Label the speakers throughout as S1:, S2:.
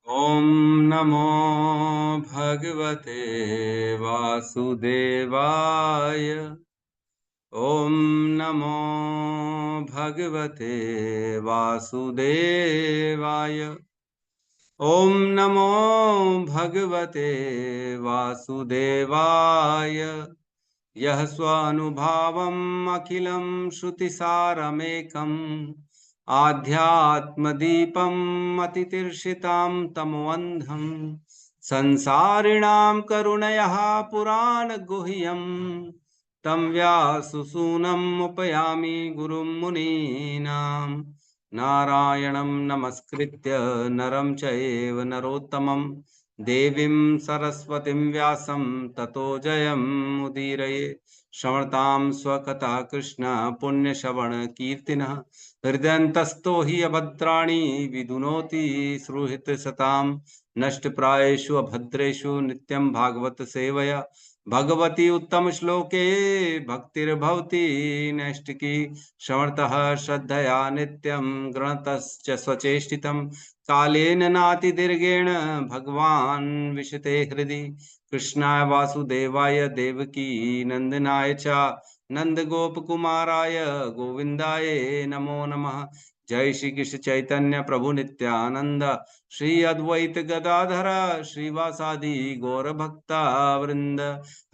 S1: ॐ नमो भगवते वासुदेवाय। ॐ नमो भगवते वासुदेवाय। ॐ नमो भगवते वासुदेवाय। यः स्वानुभावम् अखिलं श्रुतिसारमेकम् आध्यात्मदीपम् अतितीर्षितां तमोऽन्धम् संसारिणां करुणयः पुराणगुह्यम् तं व्याससूनम् उपयामि गुरुं मुनीनां। नारायणं नमस्कृत्य नरं चैव नरोत्तमं देवीं सरस्वतीं व्यासं ततो जयमुदीरये। श्रवणतां स्वकथाः कृष्ण पुण्यश्रवण कीर्तिनः हृदयन्तस्थो हि अभद्राणि विधुनोति सुहृत्सतां। नष्टप्रायेषु अभद्रेषु नित्यं भागवत सेवया भगवती उत्तम श्लोके भक्तिर्भवति नैष्टिकी। श्रवणतः श्रद्धया नित्यं गृणतश्च स्वचेष्टितं कालेन नातिदीर्घेण भगवान् विशते हृदि। कृष्णाय वासुदेवाय देवकी नंदनाय च नंदगोपकुमाराय गोविंदाय नमो नमः। जय श्री कृष्ण चैतन्य प्रभु नित्यानंद श्री अद्वैत गदाधर श्रीवासादि गौर भक्ता वृंद।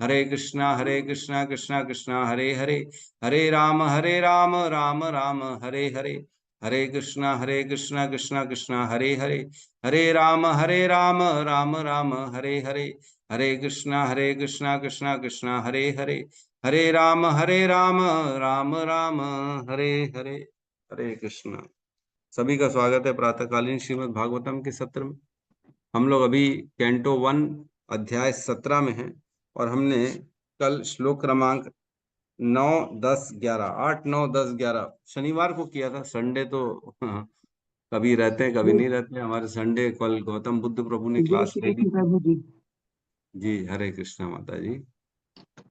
S1: हरे कृष्णा कृष्णा कृष्णा हरे हरे, हरे राम राम राम हरे हरे। हरे कृष्णा कृष्णा कृष्णा हरे हरे, हरे राम राम राम हरे हरे। हरे कृष्णा कृष्णा कृष्णा हरे हरे, हरे राम राम राम हरे हरे। हरे कृष्णा। सभी का स्वागत है प्रातःकालीन श्रीमद् भागवतम के सत्र में। हम लोग अभी कैंटो 1 अध्याय 17 में हैं और हमने कल श्लोक क्रमांक 9, 10, 11, 8, 9, 10, 11 शनिवार को किया था। संडे तो कभी रहते हैं कभी नहीं रहते हैं हमारे। संडे कल गौतम बुद्ध प्रभु ने
S2: जय
S1: क्लास
S2: श्री
S1: ले ली
S2: कृष्ण
S1: थी।
S2: प्रभु जी।
S1: जी हरे कृष्णा माता जी।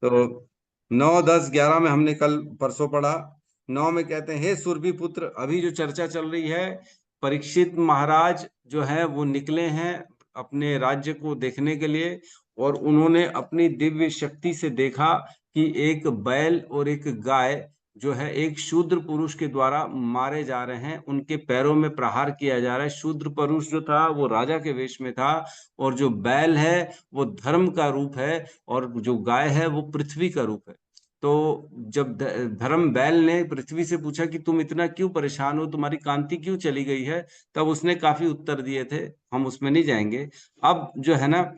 S1: तो 9, 10, 11 में हमने कल परसों पढ़ा। 9 में कहते हैं, हे सुरभि पुत्र। अभी जो चर्चा चल रही है, परीक्षित महाराज जो है वो निकले हैं अपने राज्य को देखने के लिए और उन्होंने अपनी दिव्य शक्ति से देखा कि एक बैल और एक गाय जो है एक शूद्र पुरुष के द्वारा मारे जा रहे हैं, उनके पैरों में प्रहार किया जा रहा है। शूद्र पुरुष जो था वो राजा के वेश में था और जो बैल है वो धर्म का रूप है और जो गाय है वो पृथ्वी का रूप है। तो जब धर्म बैल ने पृथ्वी से पूछा कि तुम इतना क्यों परेशान हो, तुम्हारी कांति क्यों चली गई है, तब उसने काफी उत्तर दिए थे, हम उसमें नहीं जाएंगे। अब जो है ना,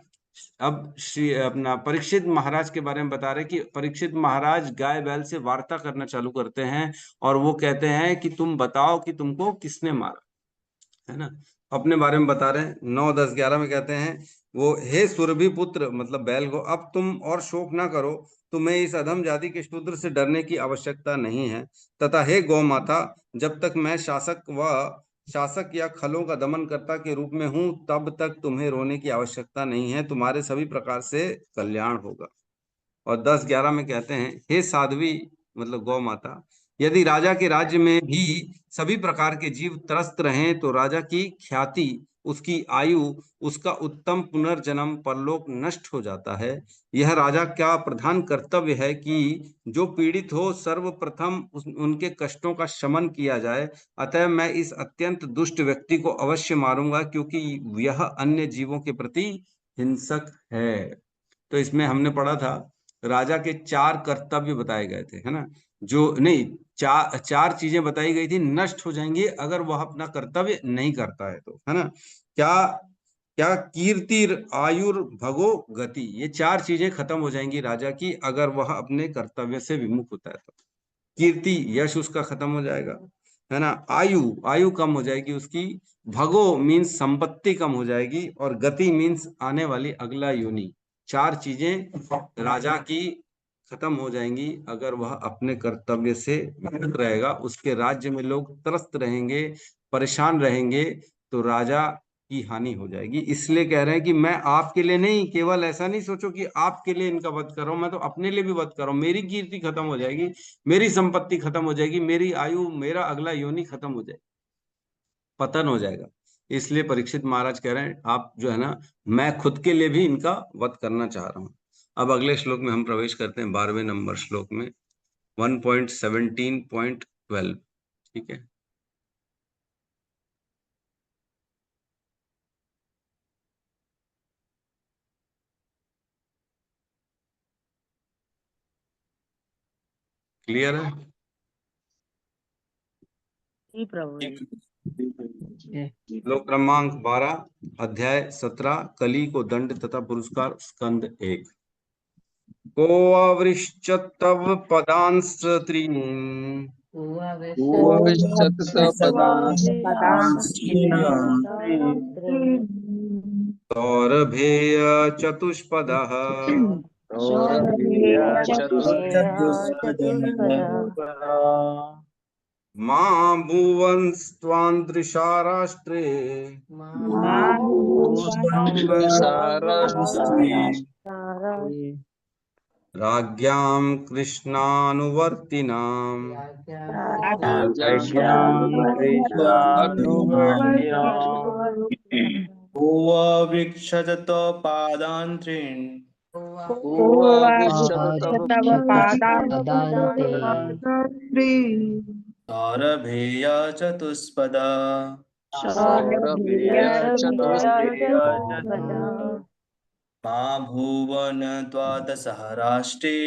S1: अब श्री अपना परीक्षित महाराज के बारे में बता रहे कि परीक्षित महाराज गाय बैल से वार्ता करना चालू करते हैं और वो कहते हैं कि तुम बताओ कि तुमको किसने मारा, है ना। अपने बारे में बता रहे हैं। 9, 10, 11 में कहते हैं वो, हे सुरभि पुत्र, मतलब बैल को, अब तुम और शोक ना करो, तुम्हें इस अधम जाति के शूद्र से डरने की आवश्यकता नहीं है। तथा हे गौ माता, जब तक मैं शासक या खलों का दमन कर्ता के रूप में हूं तब तक तुम्हें रोने की आवश्यकता नहीं है, तुम्हारे सभी प्रकार से कल्याण होगा। और 10, 11 में कहते हैं, हे साध्वी, मतलब गौ माता, यदि राजा के राज्य में भी सभी प्रकार के जीव त्रस्त रहें तो राजा की ख्याति, उसकी आयु, उसका उत्तम पुनर्जन्म परलोक नष्ट हो जाता है। यह राजा का प्रधान कर्तव्य है कि जो पीड़ित हो सर्वप्रथम उनके कष्टों का शमन किया जाए। अतः मैं इस अत्यंत दुष्ट व्यक्ति को अवश्य मारूंगा क्योंकि यह अन्य जीवों के प्रति हिंसक है। तो इसमें हमने पढ़ा था राजा के 4 कर्तव्य बताए गए थे, है ना। जो नहीं, चार चार चीजें बताई गई थी नष्ट हो जाएंगी अगर वह अपना कर्तव्य नहीं करता है तो, है ना। क्या क्या? कीर्ति, आयुर, भगो, गति, ये 4 चीजें खत्म हो जाएंगी राजा की अगर वह अपने कर्तव्य से विमुख होता है तो। कीर्ति, यश उसका खत्म हो जाएगा, है ना। आयु आयु कम हो जाएगी उसकी। भगो मीन्स संपत्ति कम हो जाएगी और गति मीन्स आने वाली अगला योनि। 4 चीजें राजा की खत्म हो जाएंगी अगर वह अपने कर्तव्य से विमुख रहेगा। उसके राज्य में लोग त्रस्त रहेंगे, परेशान रहेंगे, तो राजा की हानि हो जाएगी। इसलिए कह रहे हैं कि मैं आपके लिए नहीं, केवल ऐसा नहीं सोचो कि आपके लिए इनका वध करो, मैं तो अपने लिए भी वध करो। मेरी कीर्ति खत्म हो जाएगी, मेरी संपत्ति खत्म हो जाएगी, मेरी आयु, मेरा अगला योनि खत्म हो जाएगा, पतन हो जाएगा। इसलिए परीक्षित महाराज कह रहे हैं आप जो है ना, मैं खुद के लिए भी इनका वध करना चाह रहा हूँ। अब अगले श्लोक में हम प्रवेश करते हैं, 12वें नंबर श्लोक में, 1.17.12। ठीक है, क्लियर है?
S2: जी प्रभु जी।
S1: श्लोक क्रमांक 12, अध्याय 17, कली को दंड तथा पुरस्कार, स्कंद 1। को अवृश्चतव पदांस्त्रीन् सौरभेय चतुष्पदः मा भुवंस्त्वान्दृशा राष्ट्रे राज्ञां कृष्णानुवर्तिनाम्
S3: वृक्षत पादान्त्रीन् सौरभेय चतुष्पदा मा भुवन द्वादशः राष्ट्रे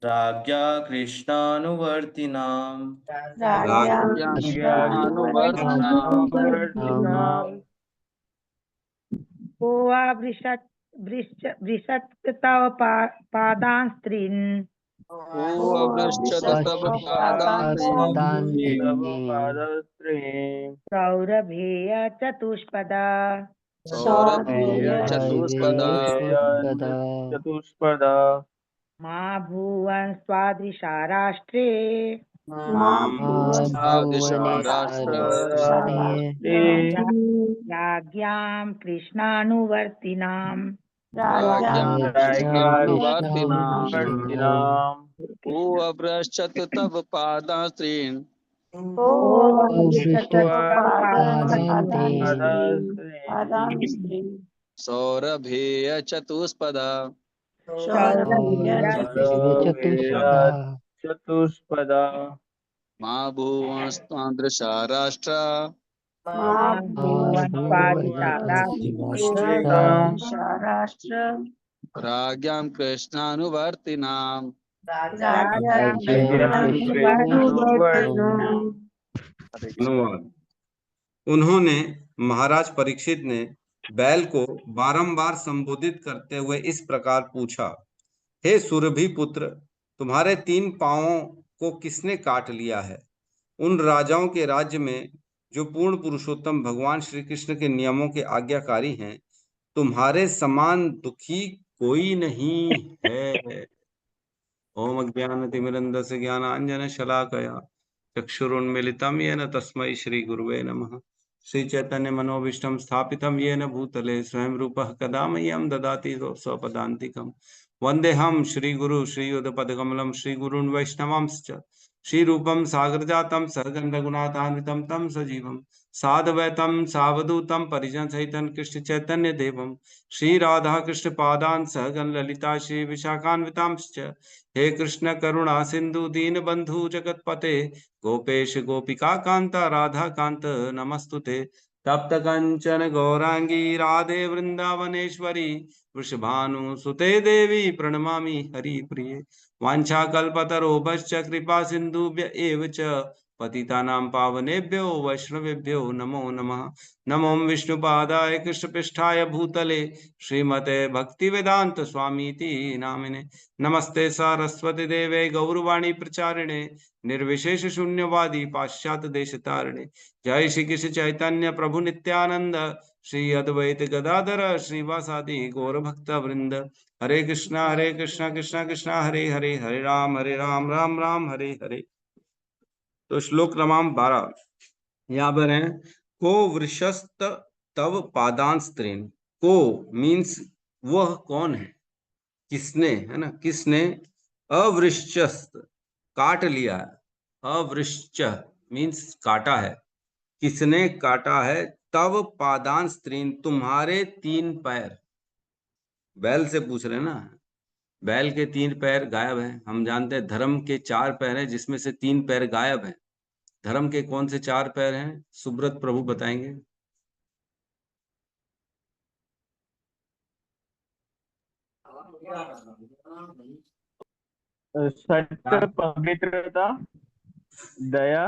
S3: राज्ञा कृष्णानुवर्तिनाम्
S2: वृषत्तव पादांस्त्रीन् सौरभेय चतुष्पदा मा भुवन स्वादृशा राष्ट्रे राज्ञां कृष्णानुवर्तिनाम्
S4: तव पादास्त्रीन् सौरभेय चतुष्पदा मा भुवंस्त्वान्दृशा राष्ट्रा राज्ञां कृष्णानुवर्तिनाम्।
S1: अनुवाद। उन्होंने, महाराज परीक्षित ने बैल को बारंबार संबोधित करते हुए इस प्रकार पूछा, हे सुरभि पुत्र, तुम्हारे 3 पांवों को किसने काट लिया है? उन राजाओं के राज्य में जो पूर्ण पुरुषोत्तम भगवान श्री कृष्ण के नियमों के आज्ञाकारी हैं, तुम्हारे समान दुखी कोई नहीं है। ओम अज्ञानतिमिरन्धस्य ज्ञानाञ्जनशलाकया चक्षुरुन्मीलितं येन तस्मै श्री गुरुवे नमः। श्री चैतन्य मनोभीष्टं स्थापितं येन भूतले स्वयं रूपः कदा मह्यं ददाति स्वपदान्तिकम्। वन्देऽहं श्रीगुरु श्रीयुतपदकमलं श्रीगुरून् वैष्णवांश्च श्रीरूपं सागरजातं सहगण रघुनाथान्वितं तं सजीवं साद्वैतं सावधूतं परिजनसहितं कृष्ण चैतन्य देवं श्री राधा कृष्ण पादान् सहगण ललिता श्री विशाखान्वितांश्च। हे कृष्ण करुणा सिंधु दीन बंधु जगतपते गोपेश गोपिका कांता राधा कांत नमस्तुते। तप्त कंचन गौरांगी राधे वृंदावनेश्वरी वृषभानुसुते देवी प्रणमामि हरिप्रिये। वाञ्छाकल्पतरोभश्च कृपा सिन्धुभ्य एव च पतितानां पावनेभ्यो वैष्णवेभ्यो नमो नमः। नमो विष्णुपादाय कृष्णपृष्ठाय भूतले श्रीमते भक्तिवेदांत स्वामीति नामिने। नमस्ते सारस्वती देवे गौरवाणी प्रचारिणे निर्विशेष शून्यवादी पाश्चात्य देश तारिणे। जय श्री कृष्ण चैतन्य प्रभु नित्यानंद श्री अद्वैत गदाधर श्रीवासादि गौर भक्त वृंद। हरे कृष्णा कृष्णा कृष्णा हरे हरे, हरे राम राम राम हरे हरे। तो श्लोक क्रमांक 12 यहाँ पर है, को वृषस्त तव पादांस्त्रीन्। को मीन्स वह कौन है, किसने, है ना, किसने अवृश्चस्त काट लिया, अवृश्च मीन्स काटा है, किसने काटा है, तव पादान स्त्रीन तुम्हारे 3 पैर। बैल से पूछ रहे हैं ना, बैल के 3 पैर गायब हैं। हम जानते हैं धर्म के 4 पैर हैं, जिसमें से 3 पैर गायब हैं। धर्म के कौन से 4 पैर हैं, सुब्रत प्रभु बताएंगे।
S5: सत्य, पवित्रता, दया,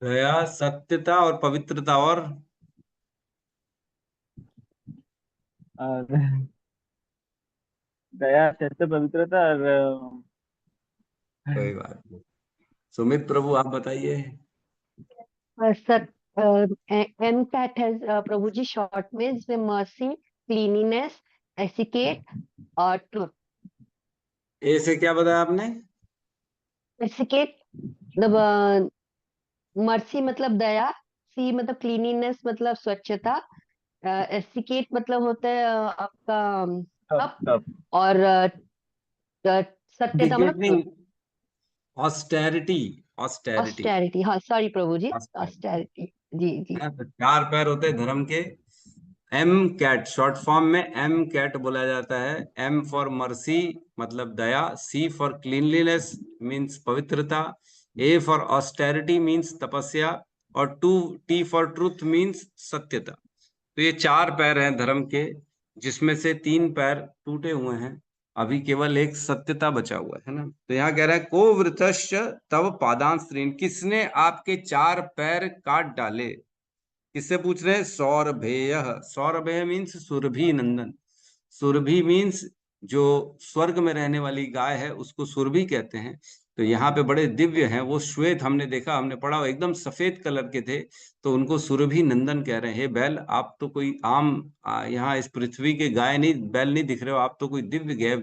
S1: दया, सत्यता और पवित्रता और
S5: दया, सत्य, पवित्रता और
S1: कोई बात नहीं। सुमित प्रभु आप बताइए।
S6: सर, MCAT है प्रभु जी, शॉर्ट में, जिसमें मर्सी, क्लीनिनेस, एसिकेट और ट्रुथ।
S1: ए से क्या बताया आपने?
S6: एसिकेट मतलब मर्सी मतलब दया, सी मतलब क्लीनिनेस मतलब स्वच्छता, एसिकेट मतलब होता है आपका तप, और सत्यता मतलब
S1: डिक्रीजिंग ऑस्टेरिटी, ऑस्टेरिटी।
S6: ऑस्टेरिटी। हाँ सॉरी प्रभु जी, ऑस्टेरिटी। जी जी।
S1: तो 4 पैर होते हैं धर्म के। एम कैट शॉर्ट फॉर्म में एम कैट बोला जाता है। एम फॉर मर्सी मतलब दया, सी फॉर क्लीनलीनेस मीन्स पवित्रता, ए फॉर ऑस्टेरिटी मीन्स तपस्या, और टी फॉर ट्रूथ मीन्स सत्यता। तो ये 4 पैर हैं धर्म के, जिसमें से 3 पैर टूटे हुए हैं, अभी केवल एक सत्यता बचा हुआ है ना। तो यहाँ कह रहा है को वृतश्च तव पादांस्त्रीन, किसने आपके 4 पैर काट डाले। किससे पूछ रहे हैं? सौरभेय। सौरभेय मीन्स सुरभि नंदन। सुरभि मीन्स जो स्वर्ग में रहने वाली गाय है उसको सुरभि कहते हैं। तो यहाँ पे बड़े दिव्य हैं वो, श्वेत, हमने देखा, हमने पढ़ा, एकदम सफेद कलर के थे, तो उनको सुरभि नंदन कह रहे हैं। हे बैल, आप तो कोई आम यहाँ इस पृथ्वी के गाय नहीं, बैल नहीं दिख रहे हो, आप तो कोई दिव्य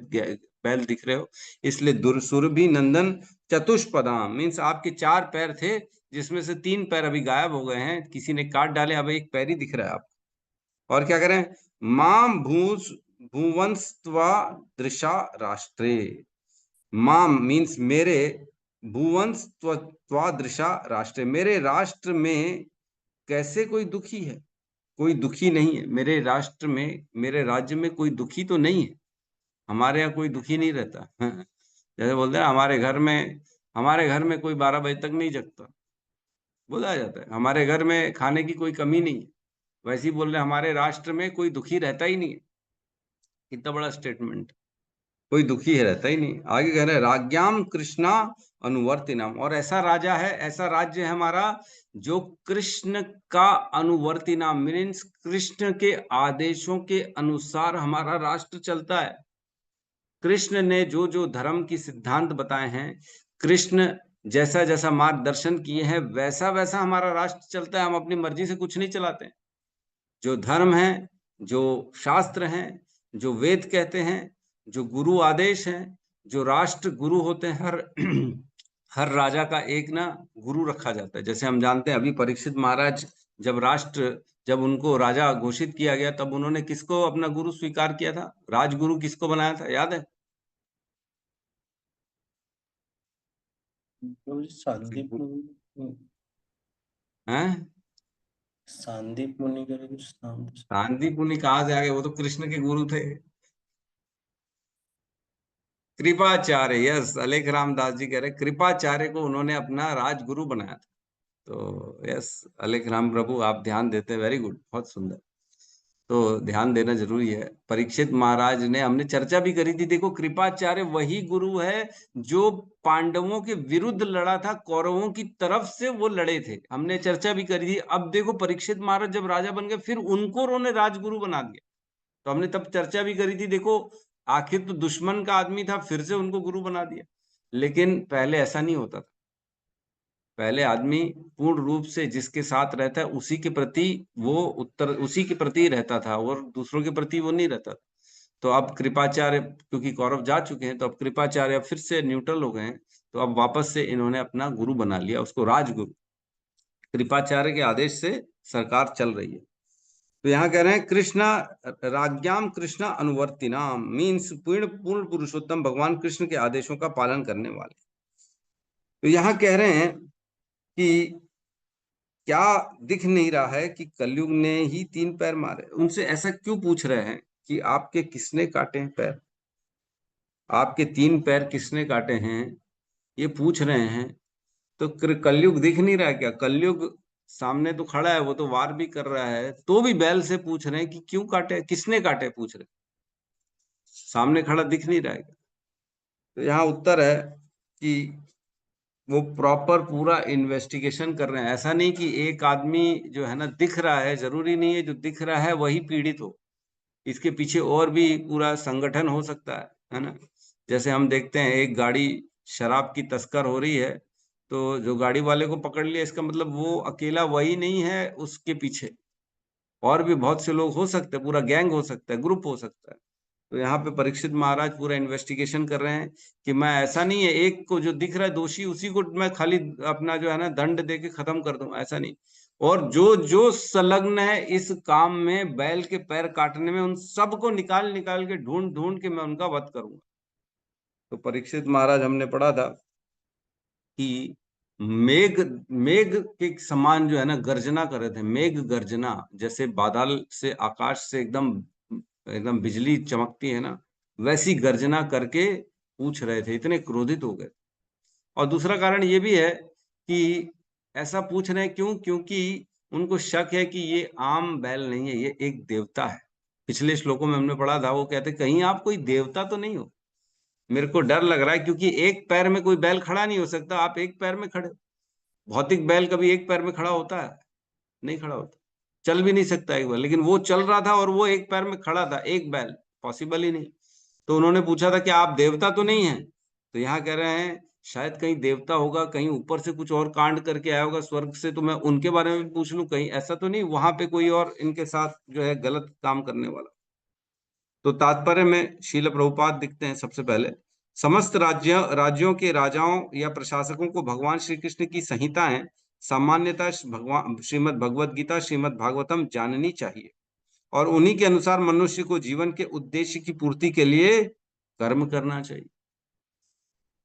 S1: बैल दिख रहे हो, इसलिए सुरभि नंदन। चतुष्पदाम मीन्स आपके 4 पैर थे, जिसमें से 3 पैर अभी गायब हो गए हैं, किसी ने काट डाले, अब एक पैर ही दिख रहा है आपको। और क्या करें? माम भूवंस्त्वा दृशा राष्ट्रे। माम मीन्स मेरे, भुवंस्त्वा दृशा राष्ट्रे, मेरे राष्ट्र में कैसे कोई दुखी है? कोई दुखी नहीं है मेरे राष्ट्र में, मेरे राज्य में कोई दुखी तो नहीं है। हमारे यहाँ कोई दुखी नहीं रहता। जैसे बोलते हैं हमारे घर में कोई 12 बजे तक नहीं जगता, बोला जाता है। हमारे घर में खाने की कोई कमी नहीं है, वैसे ही बोल रहे हमारे राष्ट्र में कोई दुखी रहता ही नहीं है। कितना बड़ा स्टेटमेंट, कोई दुखी है रहता ही नहीं। आगे कह रहे हैं राज्ञाम कृष्णा अनुवर्तिनाम, और ऐसा राजा है, ऐसा राज्य है हमारा जो कृष्ण का अनुवर्ती नाम मीन्स कृष्ण के आदेशों के अनुसार हमारा राष्ट्र चलता है। कृष्ण ने जो जो धर्म की सिद्धांत बताए हैं, कृष्ण जैसा जैसा मार्गदर्शन किए हैं, वैसा वैसा हमारा राष्ट्र चलता है। हम अपनी मर्जी से कुछ नहीं चलाते। जो धर्म है, जो शास्त्र हैं, जो वेद कहते हैं, जो गुरु आदेश हैं, जो राष्ट्र गुरु होते हैं, हर हर राजा का एक ना गुरु रखा जाता है। जैसे हम जानते हैं अभी परीक्षित महाराज जब उनको राजा घोषित किया गया, तब उन्होंने किसको अपना गुरु स्वीकार किया था? राजगुरु किसको बनाया था, याद है?
S3: सांदीप मुनि।
S1: हैं?
S3: सांदीप मुनि करके कुछ नाम था।
S1: सांदीप मुनि कहाँ से आ गए? वो तो कृष्ण के गुरु थे। कृपाचार्य, यस, अलेख रामदास जी कह रहे कृपाचार्य को उन्होंने अपना राजगुरु बनाया था। तो यस, अलेख राम प्रभु आप ध्यान देते हैं, वेरी गुड, बहुत सुंदर। तो ध्यान देना जरूरी है। परीक्षित महाराज ने, हमने चर्चा भी करी थी, देखो कृपाचार्य वही गुरु है जो पांडवों के विरुद्ध लड़ा था, कौरवों की तरफ से वो लड़े थे, हमने चर्चा भी करी थी। अब देखो परीक्षित महाराज जब राजा बन गए, फिर उनको उन्होंने राजगुरु बना दिया। तो हमने तब चर्चा भी करी थी, देखो आखिर तो दुश्मन का आदमी था, फिर से उनको गुरु बना दिया। लेकिन पहले ऐसा नहीं होता था। पहले आदमी पूर्ण रूप से जिसके साथ रहता है उसी के प्रति वो उसी के प्रति रहता था, और दूसरों के प्रति वो नहीं रहता था। तो अब कृपाचार्य, क्योंकि कौरव जा चुके हैं, तो अब कृपाचार्य फिर से न्यूट्रल हो गए हैं, तो अब वापस से इन्होंने अपना गुरु बना लिया, उसको राजगुरु। कृपाचार्य के आदेश से सरकार चल रही है। तो यहाँ कह रहे हैं कृष्णा राज्ञाम कृष्णा अनुवर्तिनाम मीन्स पूर्ण पूर्ण पुरुषोत्तम भगवान कृष्ण के आदेशों का पालन करने वाले। तो यहाँ कह रहे हैं कि क्या दिख नहीं रहा है कि कलयुग ने ही 3 पैर मारे। उनसे ऐसा क्यों पूछ रहे हैं कि आपके किसने काटे हैं पैर, आपके 3 पैर किसने काटे हैं, ये पूछ रहे हैं। तो कलयुग दिख नहीं रहा है क्या? कलयुग सामने तो खड़ा है, वो तो वार भी कर रहा है, तो भी बैल से पूछ रहे हैं कि क्यों काटे, किसने काटे, पूछ रहे, सामने खड़ा दिख नहीं रहा है क्या? तो यहाँ उत्तर है कि वो प्रॉपर पूरा इन्वेस्टिगेशन कर रहे हैं। ऐसा नहीं कि एक आदमी जो है ना दिख रहा है, जरूरी नहीं है जो दिख रहा है वही पीड़ित हो, इसके पीछे और भी पूरा संगठन हो सकता है ना। जैसे हम देखते हैं एक गाड़ी शराब की तस्कर हो रही है, तो जो गाड़ी वाले को पकड़ लिया इसका मतलब वो अकेला वही नहीं है, उसके पीछे और भी बहुत से लोग हो सकते हैं, पूरा गैंग हो सकता है, ग्रुप हो सकता है। तो यहाँ पे परीक्षित महाराज पूरा इन्वेस्टिगेशन कर रहे हैं कि मैं, ऐसा नहीं है एक को जो दिख रहा है दोषी उसी को मैं खाली अपना जो है ना दंड दे के खत्म कर दूं, ऐसा नहीं। और जो जो संलग्न है इस काम में, बैल के पैर काटने में, उन सबको निकाल निकाल के ढूंढ ढूंढ के मैं उनका वध करूंगा। तो परीक्षित महाराज हमने पढ़ा था कि मेघ मेघ के समान जो है ना गर्जना कर रहे थे, मेघ गर्जना, जैसे बादल से आकाश से एकदम एकदम बिजली चमकती है ना, वैसी गर्जना करके पूछ रहे थे, इतने क्रोधित हो गए। और दूसरा कारण ये भी है कि ऐसा पूछ रहे हैं क्यों, क्योंकि उनको शक है कि ये आम बैल नहीं है, ये एक देवता है। पिछले श्लोकों में हमने पढ़ा था, वो कहते कहीं आप कोई देवता तो नहीं हो, मेरे को डर लग रहा है, क्योंकि एक पैर में कोई बैल खड़ा नहीं हो सकता, आप एक पैर में खड़े हो। भौतिक बैल कभी एक पैर में खड़ा होता है? नहीं खड़ा होता, चल भी नहीं सकता एक बार। लेकिन वो चल रहा था और वो एक पैर में खड़ा था, एक बैल, पॉसिबल ही नहीं। तो उन्होंने पूछा था कि आप देवता तो नहीं है? तो यहाँ कह रहे हैं शायद कहीं देवता होगा, कहीं ऊपर से कुछ और कांड करके आया होगा स्वर्ग से, तो मैं उनके बारे में भी पूछ लूं, कहीं ऐसा तो नहीं वहां पे कोई और इनके साथ जो है गलत काम करने वाला। तो तात्पर्य में श्रील प्रभुपाद दिखते हैं सबसे पहले, समस्त राज्यों के राजाओं या प्रशासकों को भगवान श्री कृष्ण की संहिताएं, सामान्यतः भगवान श्रीमद् भगवद गीता, श्रीमद् भागवतम जाननी चाहिए, और उन्हीं के अनुसार मनुष्य को जीवन के उद्देश्य की पूर्ति के लिए कर्म करना चाहिए।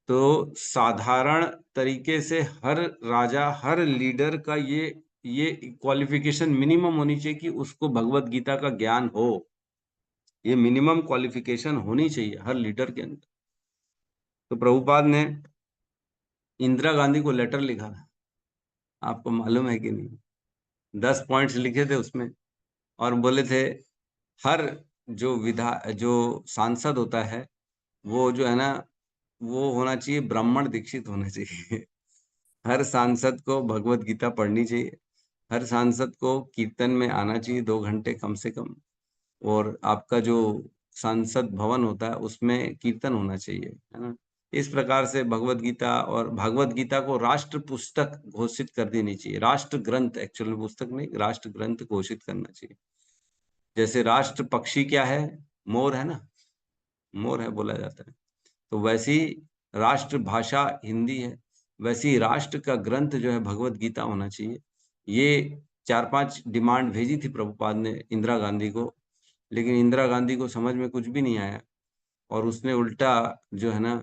S1: तो साधारण तरीके से हर राजा, हर लीडर का ये क्वालिफिकेशन मिनिमम होनी चाहिए कि उसको भगवत गीता का ज्ञान हो। ये मिनिमम क्वालिफिकेशन होनी चाहिए हर लीडर के अंदर। तो प्रभुपाद ने इंदिरा गांधी को लेटर लिखा था, आपको मालूम है कि नहीं? 10 पॉइंट्स लिखे थे उसमें, और बोले थे हर जो सांसद होता है वो जो है ना, वो होना चाहिए ब्राह्मण दीक्षित होना चाहिए। हर सांसद को भगवत गीता पढ़नी चाहिए, हर सांसद को कीर्तन में आना चाहिए 2 घंटे कम से कम, और आपका जो सांसद भवन होता है उसमें कीर्तन होना चाहिए, है ना। इस प्रकार से भगवत गीता, और भगवत गीता को राष्ट्र पुस्तक घोषित कर देनी चाहिए, राष्ट्र ग्रंथ, एक्चुअली पुस्तक नहीं, राष्ट्र ग्रंथ घोषित करना चाहिए। जैसे राष्ट्र पक्षी क्या है? मोर है ना, मोर है बोला जाता है। तो वैसी राष्ट्र भाषा हिंदी है, वैसी राष्ट्र का ग्रंथ जो है भगवत गीता होना चाहिए। ये 4-5 डिमांड भेजी थी प्रभुपाद ने इंदिरा गांधी को, लेकिन इंदिरा गांधी को समझ में कुछ भी नहीं आया, और उसने उल्टा जो है ना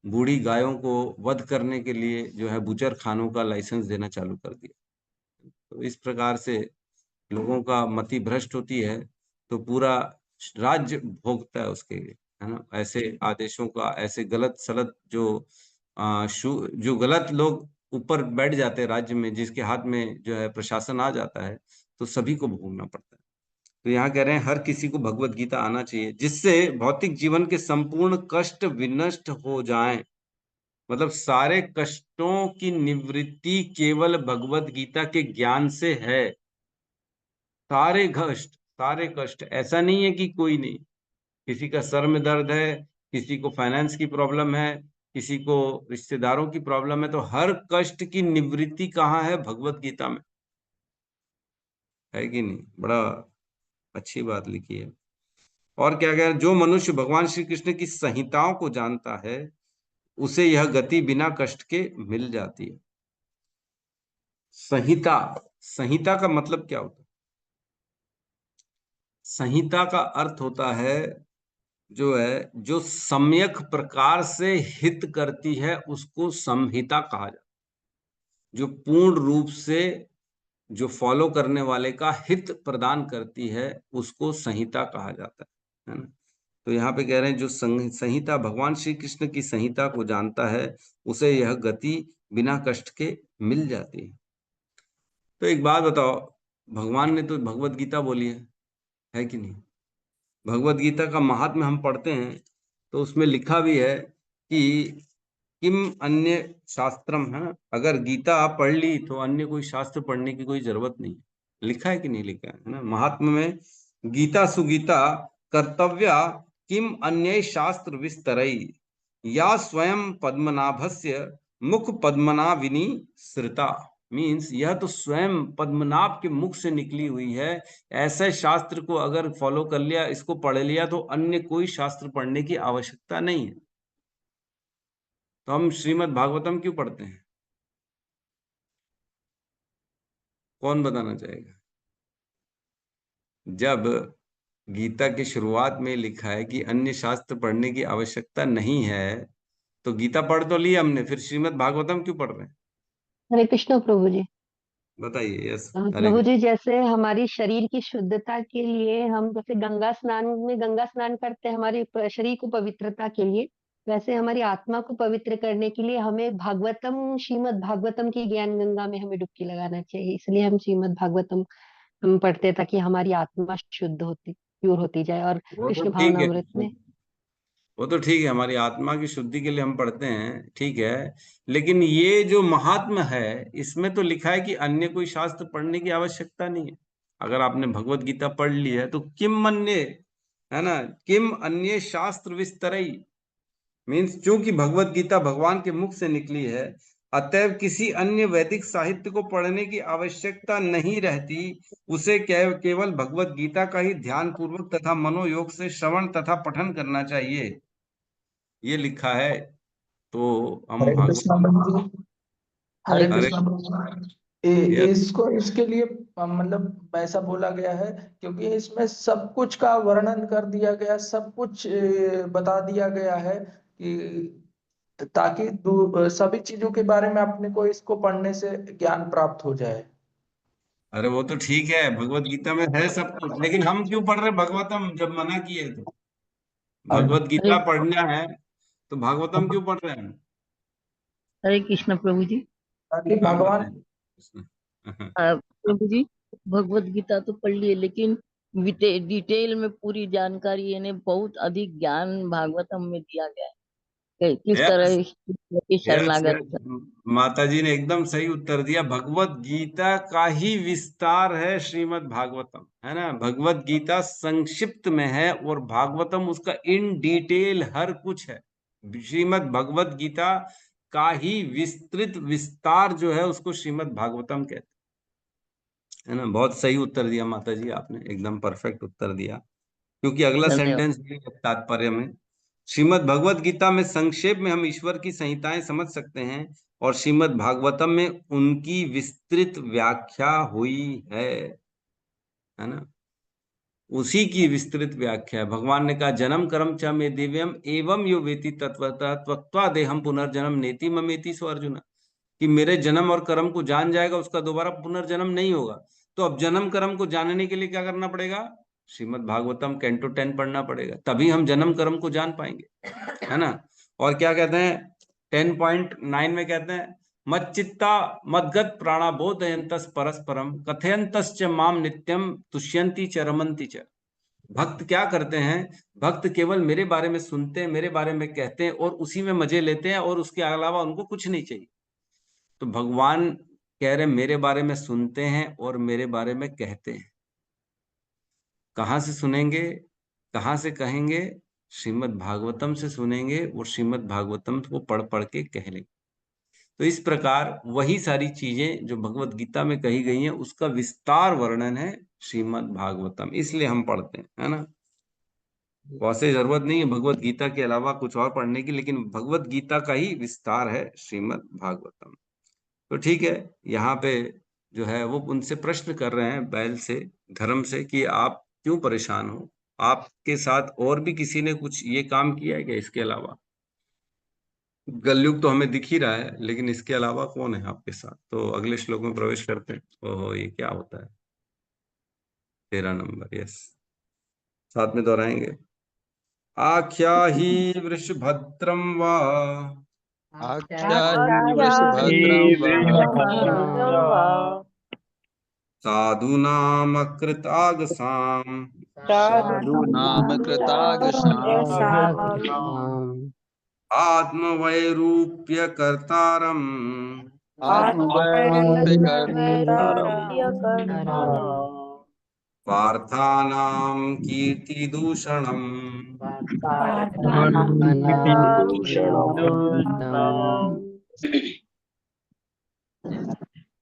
S1: बूढ़ी गायों को वध करने के लिए जो है बुचर खानों का लाइसेंस देना चालू कर दिया। तो इस प्रकार से लोगों का मति भ्रष्ट होती है, तो पूरा राज्य भोगता है उसके, है ना, ऐसे आदेशों का। ऐसे गलत सलत जो गलत लोग ऊपर बैठ जाते हैं राज्य में, जिसके हाथ में जो है प्रशासन आ जाता है, तो सभी को भोगना पड़ता है। तो यहाँ कह रहे हैं हर किसी को भगवत गीता आना चाहिए, जिससे भौतिक जीवन के संपूर्ण कष्ट विनष्ट हो जाएं। मतलब सारे कष्टों की निवृत्ति केवल भगवत गीता के ज्ञान से है। सारे कष्ट, ऐसा नहीं है कि कोई नहीं। किसी का सर में दर्द है, किसी को फाइनेंस की प्रॉब्लम है, किसी को रिश्तेदारों की प्रॉब्लम है, तो हर कष्ट की निवृत्ति कहाँ है? भगवत गीता में है कि नहीं? बड़ा अच्छी बात लिखी है। और क्या कह, जो मनुष्य भगवान श्री कृष्ण की संहिताओं को जानता है उसे यह गति बिना कष्ट के मिल जाती है। संहिता, संहिता का मतलब क्या होता है? संहिता का अर्थ होता है जो है जो सम्यक प्रकार से हित करती है उसको संहिता कहा जाता है। जो पूर्ण रूप से जो फॉलो करने वाले का हित प्रदान करती है उसको संहिता कहा जाता है ना। तो यहाँ पे कह रहे हैं जो संहिता भगवान श्री कृष्ण की संहिता को जानता है उसे यह गति बिना कष्ट के मिल जाती है। तो एक बात बताओ, भगवान ने तो भगवत गीता बोली है कि नहीं? भगवत गीता का महात्म्य हम पढ़ते हैं तो उसमें लिखा भी है कि किम अन्य शास्त्रम, है ना। अगर गीता आप पढ़ ली तो अन्य कोई शास्त्र पढ़ने की कोई जरूरत नहीं। लिखा है कि नहीं लिखा है ना महात्म्य में? गीता सुगीता कर्तव्या किम अन्य शास्त्र विस्तरई या स्वयं पद्मनाभस्य मुख पद्मनाभिनी श्रिता। मीन्स यह तो स्वयं पद्मनाभ के मुख से निकली हुई है। ऐसे शास्त्र को अगर फॉलो कर लिया, इसको पढ़ लिया, तो अन्य कोई शास्त्र पढ़ने की आवश्यकता नहीं है। तो हम श्रीमद् भागवतम क्यों पढ़ते हैं? कौन बताना चाहेगा? जब गीता की शुरुआत में लिखा है कि अन्य शास्त्र पढ़ने की आवश्यकता नहीं है, तो गीता पढ़ तो ली हमने, फिर श्रीमद् भागवतम क्यों पढ़ रहे हैं?
S6: हरे कृष्ण प्रभु जी।
S1: बताइए। यस, हरे
S6: प्रभु
S1: कृष्ण।
S6: जी, जैसे हमारी शरीर की शुद्धता के लिए हम जैसे गंगा स्नान में गंगा स्नान करते हैं हमारे शरीर को पवित्रता के लिए, वैसे हमारी आत्मा को पवित्र करने के लिए हमें भागवतम श्रीमद् भागवतम की ज्ञान गंगा में हमें डुबकी लगाना चाहिए। इसलिए हम श्रीमद् भागवतम हम पढ़ते हैं ताकि हमारी आत्मा शुद्ध होती प्यूर होती जाए। और
S1: वो तो
S6: कृष्ण
S1: ठीक है,
S6: भावनामृत में
S1: वो तो ठीक है, हमारी आत्मा की शुद्धि के लिए हम पढ़ते हैं, ठीक है। लेकिन ये जो महात्मा है इसमें तो लिखा है कि अन्य कोई शास्त्र पढ़ने की आवश्यकता नहीं है। अगर आपने भगवत गीता पढ़ ली है तो किम अन्य, है ना, किम अन्य शास्त्र विस्तरई। मीन्स चूंकि भगवत गीता भगवान के मुख से निकली है, अतएव किसी अन्य वैदिक साहित्य को पढ़ने की आवश्यकता नहीं रहती। उसे केवल भगवत गीता का ही ध्यान पूर्वक तथा मनोयोग से श्रवण तथा पठन करना चाहिए, ये लिखा है। तो हम
S7: हरे कृष्णा
S1: भागवत।
S7: प्रभु जी। हरे
S1: हरे।
S7: कृष्णा प्रभु जी।
S1: यस।
S7: इसको इसके लिए मतलब ऐसा बोला गया है क्योंकि इसमें सब कुछ का वर्णन कर दिया गया, सब कुछ बता दिया गया है कि ताकि सभी चीजों के बारे में अपने को इसको पढ़ने से ज्ञान प्राप्त हो जाए।
S1: अरे वो तो ठीक है, भगवत गीता में है सब कुछ, लेकिन हम क्यों पढ़ रहे भागवतम जब मना किए तो? भगवत
S8: हरे
S1: गीता पढ़ना है तो भागवतम क्यों पढ़ रहे हैं?
S8: हरे कृष्ण प्रभु जी।
S7: ताकि
S1: हाँ
S7: भगवान
S1: बताइए।
S8: प्रभु जी, भगवत गीता तो पढ़ लिए लेकिन डिटेल में पूरी जानकारी यानी बहुत अधिक ज्ञान भागवतम में दिया गया है कि किस तरह
S1: यस,
S8: ईश्वर की
S1: यस,
S8: शरणागत
S1: यस। माता जी ने एकदम सही उत्तर दिया। भगवत गीता का ही विस्तार है श्रीमद् भागवतम, है ना। भगवत गीता संक्षिप्त में है और भागवतम उसका इन डिटेल हर कुछ है। श्रीमद् भगवत गीता का ही विस्तृत विस्तार जो है उसको श्रीमद् भागवतम कहते हैं, है ना। बहुत सही उत्तर दिया माता जी, आपने एकदम परफेक्ट उत्तर दिया। क्योंकि अगला
S8: धन्यवाद।
S1: सेंटेंस भी है तात्पर्य में। श्रीमद् भगवत गीता में संक्षेप में हम ईश्वर की संहिताएं समझ सकते हैं और श्रीमद् भागवतम में उनकी विस्तृत व्याख्या हुई है ना। उसी की विस्तृत व्याख्या है। भगवान ने कहा जन्म कर्म च मे दिव्यम एवं यो वेति तत्वतः त्वक्त्वा देहम पुनर्जन्म नेति ममेति सो अर्जुन। कि मेरे जन्म और कर्म को जान जाएगा उसका दोबारा पुनर्जन्म नहीं होगा। तो अब जन्म कर्म को जानने के लिए क्या करना पड़ेगा? श्रीमद् भागवतम कैंटो 10 पढ़ना पड़ेगा, तभी हम जन्म कर्म को जान पाएंगे, है ना। और क्या कहते हैं 10.9 में कहते हैं मच्चित्ता मद्गत प्राणा बोधयंतस परस्परम कथयंतश्च माम नित्यम तुष्यंती च रमंती च। भक्त क्या करते हैं? भक्त केवल मेरे बारे में सुनते हैं, मेरे बारे में कहते हैं और उसी में मजे लेते हैं और उसके अलावा उनको कुछ नहीं चाहिए। तो भगवान कह रहे मेरे बारे में सुनते हैं और मेरे बारे में कहते हैं। कहाँ से सुनेंगे, कहाँ से कहेंगे? श्रीमद् भागवतम से सुनेंगे और श्रीमद् भागवतम को पढ़ पढ़ के कह लेंगे। तो इस प्रकार वही सारी चीजें जो भगवत गीता में कही गई हैं उसका विस्तार वर्णन है श्रीमद् भागवतम, इसलिए हम पढ़ते हैं, है ना। वैसे जरूरत नहीं है भगवत गीता के अलावा कुछ और पढ़ने की, लेकिन भगवत गीता का ही विस्तार है श्रीमद् भागवतम। तो ठीक है, यहाँ पे जो है वो उनसे प्रश्न कर रहे हैं बैल से, धर्म से, कि आप क्यों परेशान हो? आपके साथ और भी किसी ने कुछ ये काम किया है क्या इसके अलावा? गलयुग तो हमें दिख ही रहा है, लेकिन इसके अलावा कौन है आपके साथ? तो अगले श्लोक में प्रवेश करते हैं। ओहो, ये क्या होता है? 13 नंबर, यस, साथ में दोहराएंगे। आख्या ही वृषभद्रम वा
S4: आख्या हि वृषभद्रं वा
S1: साधूनामकृतागसाम्
S4: साधूनां कृतागसाम्
S1: आत्मवैरूप्यकर्तारम्
S4: आत्मवैरूप्यकर्तारम्
S1: पार्थानां कीर्तिदूषणम्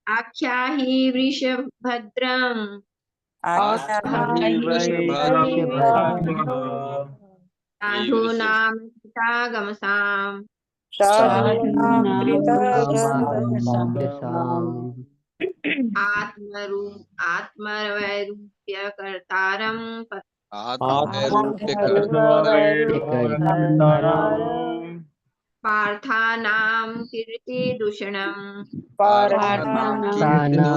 S9: आख्या हि वृषभद्रम्
S4: आख्या हि वृषभद्रं
S9: साधूनां कृतागमसाम् आत्मवैरूप्यकर्तारम्
S4: आत्मवैरूप्यकर्तारम्
S9: पार्थानां कीर्तिदूषणम्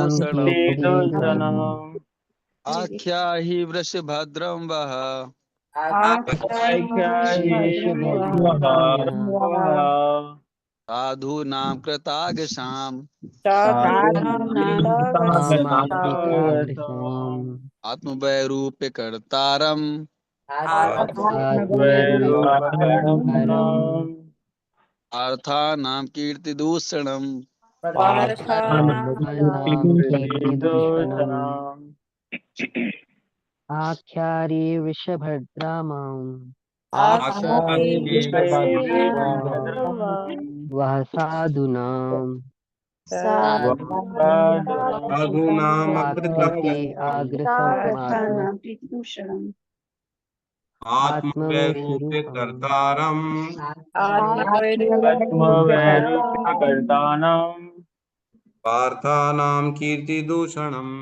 S4: कीर्तिदूषणम् आख्या हि वृषभद्रं वः साधूनां कृतागसाम् आत्मवैरूप्यकर्तारम् अर्थानां कीर्तिदूषणम्
S6: आख्यारे वृषभद्रामं वह साधूनां आकृति
S1: साधूनामकृतागसाम् आत्मवैरूप्यकर्तारम् पार्थानां कीर्तिदूषणम्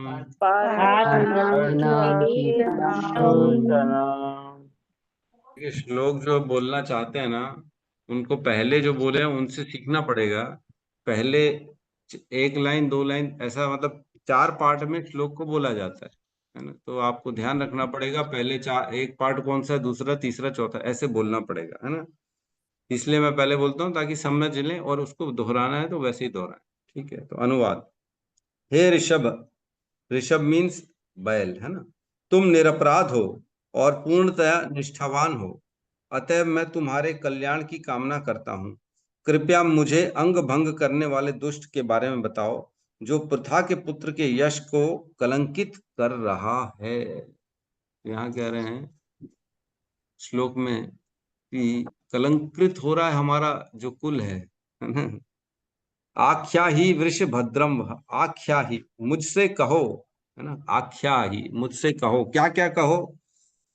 S1: ये श्लोक जो बोलना चाहते हैं ना, उनको पहले जो बोले हैं उनसे सीखना पड़ेगा। पहले एक लाइन, 2 लाइन, ऐसा मतलब 4 पार्ट में श्लोक को बोला जाता है ना। तो आपको ध्यान रखना पड़ेगा, पहले 4, एक पार्ट कौन सा है, दूसरा, तीसरा, चौथा, ऐसे बोलना पड़ेगा, है ना। इसलिए मैं पहले बोलता हूँ ताकि समझ लें, और उसको दोहराना है तो वैसे ही दोहराएं। ठीक है, तो अनुवाद। हे ऋषभ, ऋषभ मीन्स बैल, है ना। तुम निरपराध हो और पूर्णतया निष्ठावान हो, अतएव मैं तुम्हारे कल्याण की कामना करता हूँ। कृपया मुझे अंग भंग करने वाले दुष्ट के बारे में बताओ, जो पृथा के पुत्र के यश को कलंकित कर रहा है। यहाँ कह रहे हैं श्लोक में कि कलंकित हो रहा है हमारा जो कुल है ना। आख्या ही वृषभद्रम, आख्या ही, मुझसे कहो, है ना। आख्या ही, मुझसे कहो, क्या क्या कहो?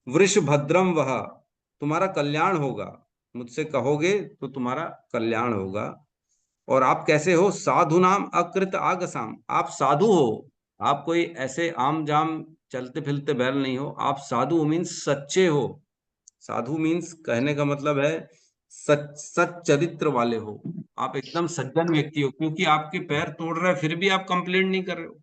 S1: वृषभद्रम वह, तुम्हारा कल्याण होगा। मुझसे कहोगे तो तुम्हारा कल्याण होगा। और आप कैसे हो? साधु नाम अकृत आगसाम, आप साधु हो, आप कोई ऐसे आम जाम चलते फिरते बैल नहीं हो। आप साधु मीन्स सच्चे हो। साधु मीन्स, कहने का मतलब है सच चरित्र वाले हो, आप एकदम सज्जन व्यक्ति हो। क्योंकि आपके पैर तोड़ रहा है फिर भी आप कंप्लेंट नहीं कर रहे हो।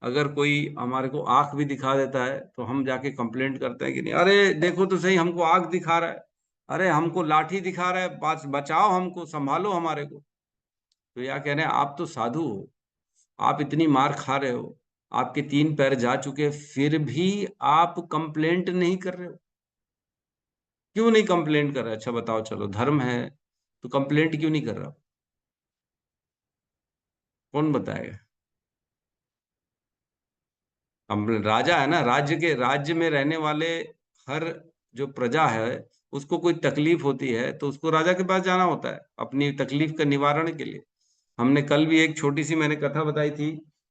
S1: अगर कोई हमारे को आंख भी दिखा देता है तो हम जाके कंप्लेंट करते हैं कि नहीं, अरे देखो तो सही, हमको आंख दिखा रहा है, अरे हमको लाठी दिखा रहा है, बचाओ हमको, संभालो हमारे को। तो यह कह रहे हैं आप तो साधु हो, आप इतनी मार खा रहे हो, आपके 3 पैर जा चुके, फिर भी आप कंप्लेंट नहीं कर रहे हो। क्यों नहीं कंप्लेंट कर रहे? अच्छा बताओ, चलो धर्म है तो कंप्लेंट क्यों नहीं कर रहा? कौन बताएगा? राजा है ना, राज्य में रहने वाले हर जो प्रजा है उसको कोई तकलीफ होती है तो उसको राजा के पास जाना होता है अपनी तकलीफ का निवारण के लिए। हमने कल भी एक छोटी सी मैंने कथा बताई थी,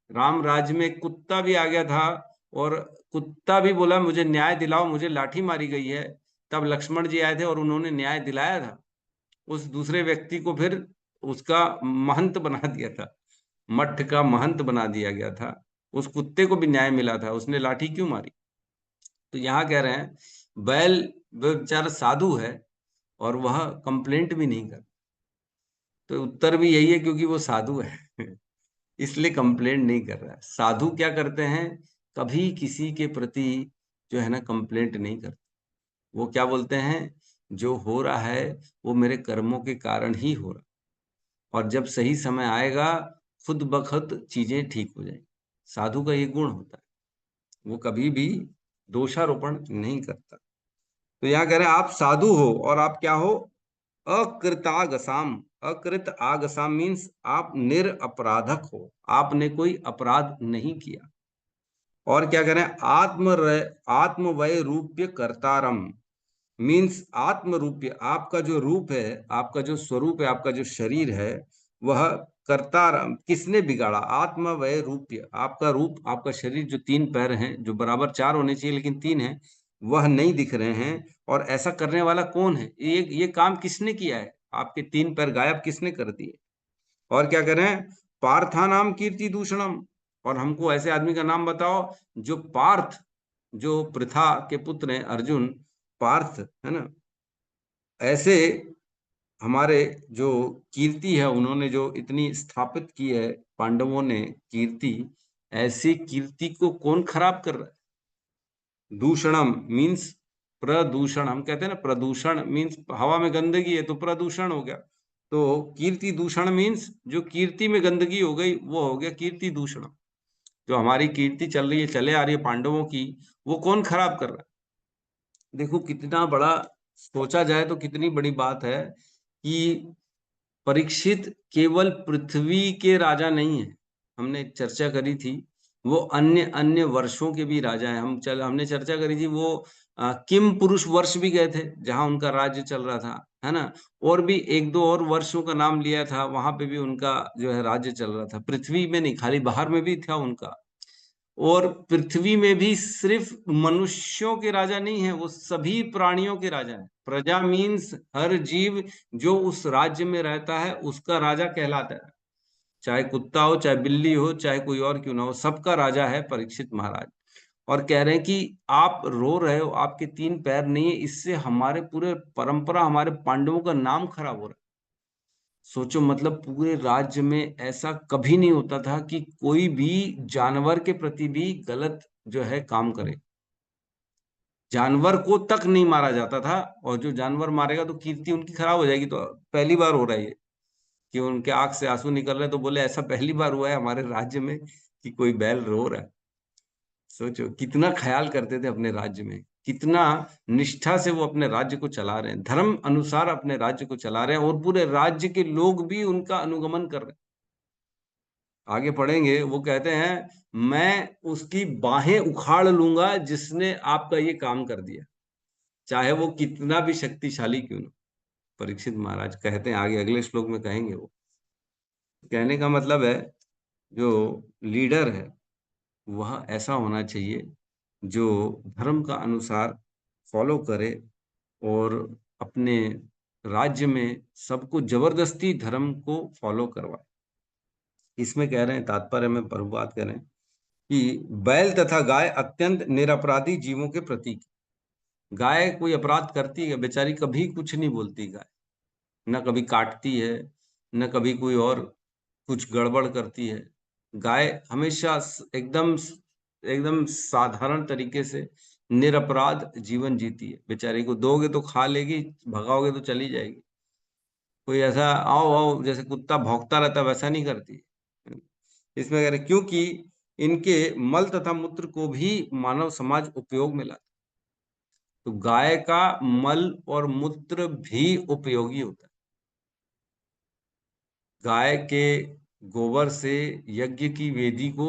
S1: राम राज्य में एक कुत्ता भी आ गया था और कुत्ता भी बोला मुझे न्याय दिलाओ, मुझे लाठी मारी गई है। तब लक्ष्मण जी आए थे और उन्होंने न्याय दिलाया था। उस दूसरे व्यक्ति को फिर उसका महंत बना दिया था, मठ का महंत बना दिया गया था। उस कुत्ते को भी न्याय मिला था, उसने लाठी क्यों मारी? तो यहाँ कह रहे हैं बैल बेचारा साधु है और वह कंप्लेंट भी नहीं करता। तो उत्तर भी यही है, क्योंकि वो साधु है इसलिए कंप्लेंट नहीं कर रहा है। साधु क्या करते हैं, कभी किसी के प्रति जो है ना कंप्लेंट नहीं करते। वो क्या बोलते हैं, जो हो रहा है वो मेरे कर्मों के कारण ही हो रहा, और जब सही समय आएगा खुद ब खुद चीजें ठीक हो जाएंगी। साधु का ये गुण होता है, वो कभी भी दोषारोपण नहीं करता। तो यहाँ कह रहे हैं आप साधु हो और आप क्या हो, अकृतागसाम। अकृत आगसाम मीन्स आप निरअपराधक हो, आपने कोई अपराध नहीं किया। और क्या करें, आत्मवय रूप्य कर्तारम मीन्स आत्मरूप्य, आपका जो रूप है, आपका जो स्वरूप है, आपका जो शरीर है, वह कर्तारम किसने बिगाड़ा, आत्मवय रूप्य, आपका रूप, आपका शरीर जो 3 पैर हैं, जो बराबर 4 होने चाहिए लेकिन 3 हैं, वह नहीं दिख रहे हैं। और ऐसा करने वाला कौन है, ये काम किसने किया है, आपके 3 पैर गायब किसने कर दिए। और क्या करें, पार्थानाम कीर्ति दूषणम, और हमको ऐसे आदमी का नाम बताओ जो पार्थ, जो पृथा के पुत्र हैं, अर्जुन पार्थ है ना, ऐसे हमारे जो कीर्ति है, उन्होंने जो इतनी स्थापित की है पांडवों ने कीर्ति, ऐसी कीर्ति को कौन खराब कर रहा है। दूषणम मीन्स प्रदूषण, हम कहते हैं ना प्रदूषण मीन्स हवा में गंदगी है तो प्रदूषण हो गया। तो कीर्ति दूषण मीन्स जो कीर्ति में गंदगी हो गई वो हो गया कीर्ति दूषण। जो हमारी कीर्ति चल रही है, चले आ रही है पांडवों की, वो कौन खराब कर रहा है। देखो कितना बड़ा, सोचा जाए तो कितनी बड़ी बात है कि परीक्षित केवल पृथ्वी के राजा नहीं है, हमने चर्चा करी थी, वो अन्य अन्य वर्षों के भी राजा हैं। हमने चर्चा करी थी वो किम पुरुष वर्ष भी गए थे जहां उनका राज्य चल रहा था, है ना, और भी 1-2 और वर्षों का नाम लिया था, वहां पे भी उनका जो है राज्य चल रहा था। पृथ्वी में नहीं, खाली बाहर में भी था उनका। और पृथ्वी में भी सिर्फ मनुष्यों के राजा नहीं है, वो सभी प्राणियों के राजा हैं। प्रजा मीन्स हर जीव जो उस राज्य में रहता है उसका राजा कहलाता है, चाहे कुत्ता हो, चाहे बिल्ली हो, चाहे कोई और क्यों ना हो, सबका राजा है परीक्षित महाराज। और कह रहे हैं कि आप रो रहे हो, आपके 3 पैर नहीं है, इससे हमारे पूरे परंपरा, हमारे पांडवों का नाम खराब हो रहा है। सोचो, मतलब पूरे राज्य में ऐसा कभी नहीं होता था कि कोई भी जानवर के प्रति भी गलत जो है काम करे, जानवर को तक नहीं मारा जाता था। और जो जानवर मारेगा तो कीर्ति उनकी खराब हो जाएगी। तो पहली बार हो रहा है ये कि उनके आंख से आंसू निकल रहे, तो बोले ऐसा पहली बार हुआ है हमारे राज्य में कि कोई बैल रो रहा है। सोचो कितना ख्याल करते थे अपने राज्य में, कितना निष्ठा से वो अपने राज्य को चला रहे हैं, धर्म अनुसार अपने राज्य को चला रहे हैं, और पूरे राज्य के लोग भी उनका अनुगमन कर रहे हैं। आगे पढ़ेंगे, वो कहते हैं मैं उसकी बाहें उखाड़ लूंगा जिसने आपका ये काम कर दिया, चाहे वो कितना भी शक्तिशाली क्यों ना। परीक्षित महाराज कहते हैं, आगे अगले श्लोक में कहेंगे, वो कहने का मतलब है जो लीडर है वह ऐसा होना चाहिए जो धर्म का अनुसार फॉलो करे और अपने राज्य में सबको जबरदस्ती धर्म को फॉलो करवाए। इसमें कह रहे हैं, तात्पर्य में प्रभुपाद कह रहे हैं कि बैल तथा गाय अत्यंत निरपराधी जीवों के प्रतीक। गाय कोई अपराध करती है बेचारी, कभी कुछ नहीं बोलती गाय, न कभी काटती है, न कभी कोई और कुछ गड़बड़ करती है। गाय हमेशा एकदम एकदम साधारण तरीके से निरपराध जीवन जीती है। बेचारी को दोगे तो खा लेगी, भगाओगे तो चली जाएगी। कोई ऐसा आओ आओ जैसे कुत्ता भौंकता रहता वैसा नहीं करती। इसमें कह रहे क्योंकि इनके मल तथा मूत्र को भी मानव समाज उपयोग में लाता, तो गाय का मल और मूत्र भी उपयोगी होता है। गाय के गोबर से यज्ञ की वेदी को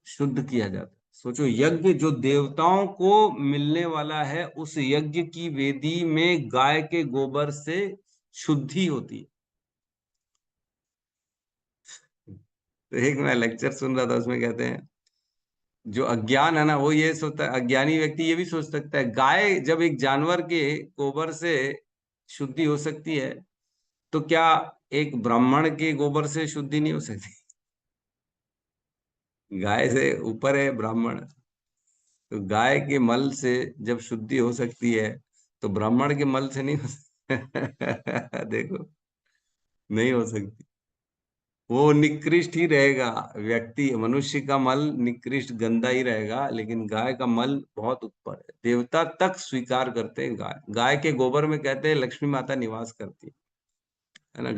S1: शुद्ध किया जाता है। सोचो, यज्ञ जो देवताओं को मिलने वाला है, उस यज्ञ की वेदी में गाय के गोबर से शुद्धि होती है। तो एक मैं लेक्चर सुन रहा था, उसमें कहते हैं जो अज्ञान है ना, वो ये सोचता है, अज्ञानी व्यक्ति ये भी सोच सकता है गाय जब एक जानवर के गोबर से शुद्धि हो सकती है, तो क्या एक ब्राह्मण के गोबर से शुद्धि नहीं हो सकती। गाय से ऊपर है ब्राह्मण। तो गाय के मल से जब शुद्धि हो सकती है तो ब्राह्मण के मल से नहीं हो सकती। देखो, नहीं हो सकती। वो निकृष्ट ही रहेगा, व्यक्ति मनुष्य का मल निकृष्ट गंदा ही रहेगा, लेकिन गाय का मल बहुत ऊपर है। देवता तक स्वीकार करते हैं गाय। गाय के गोबर में कहते हैं लक्ष्मी माता निवास करती है ना।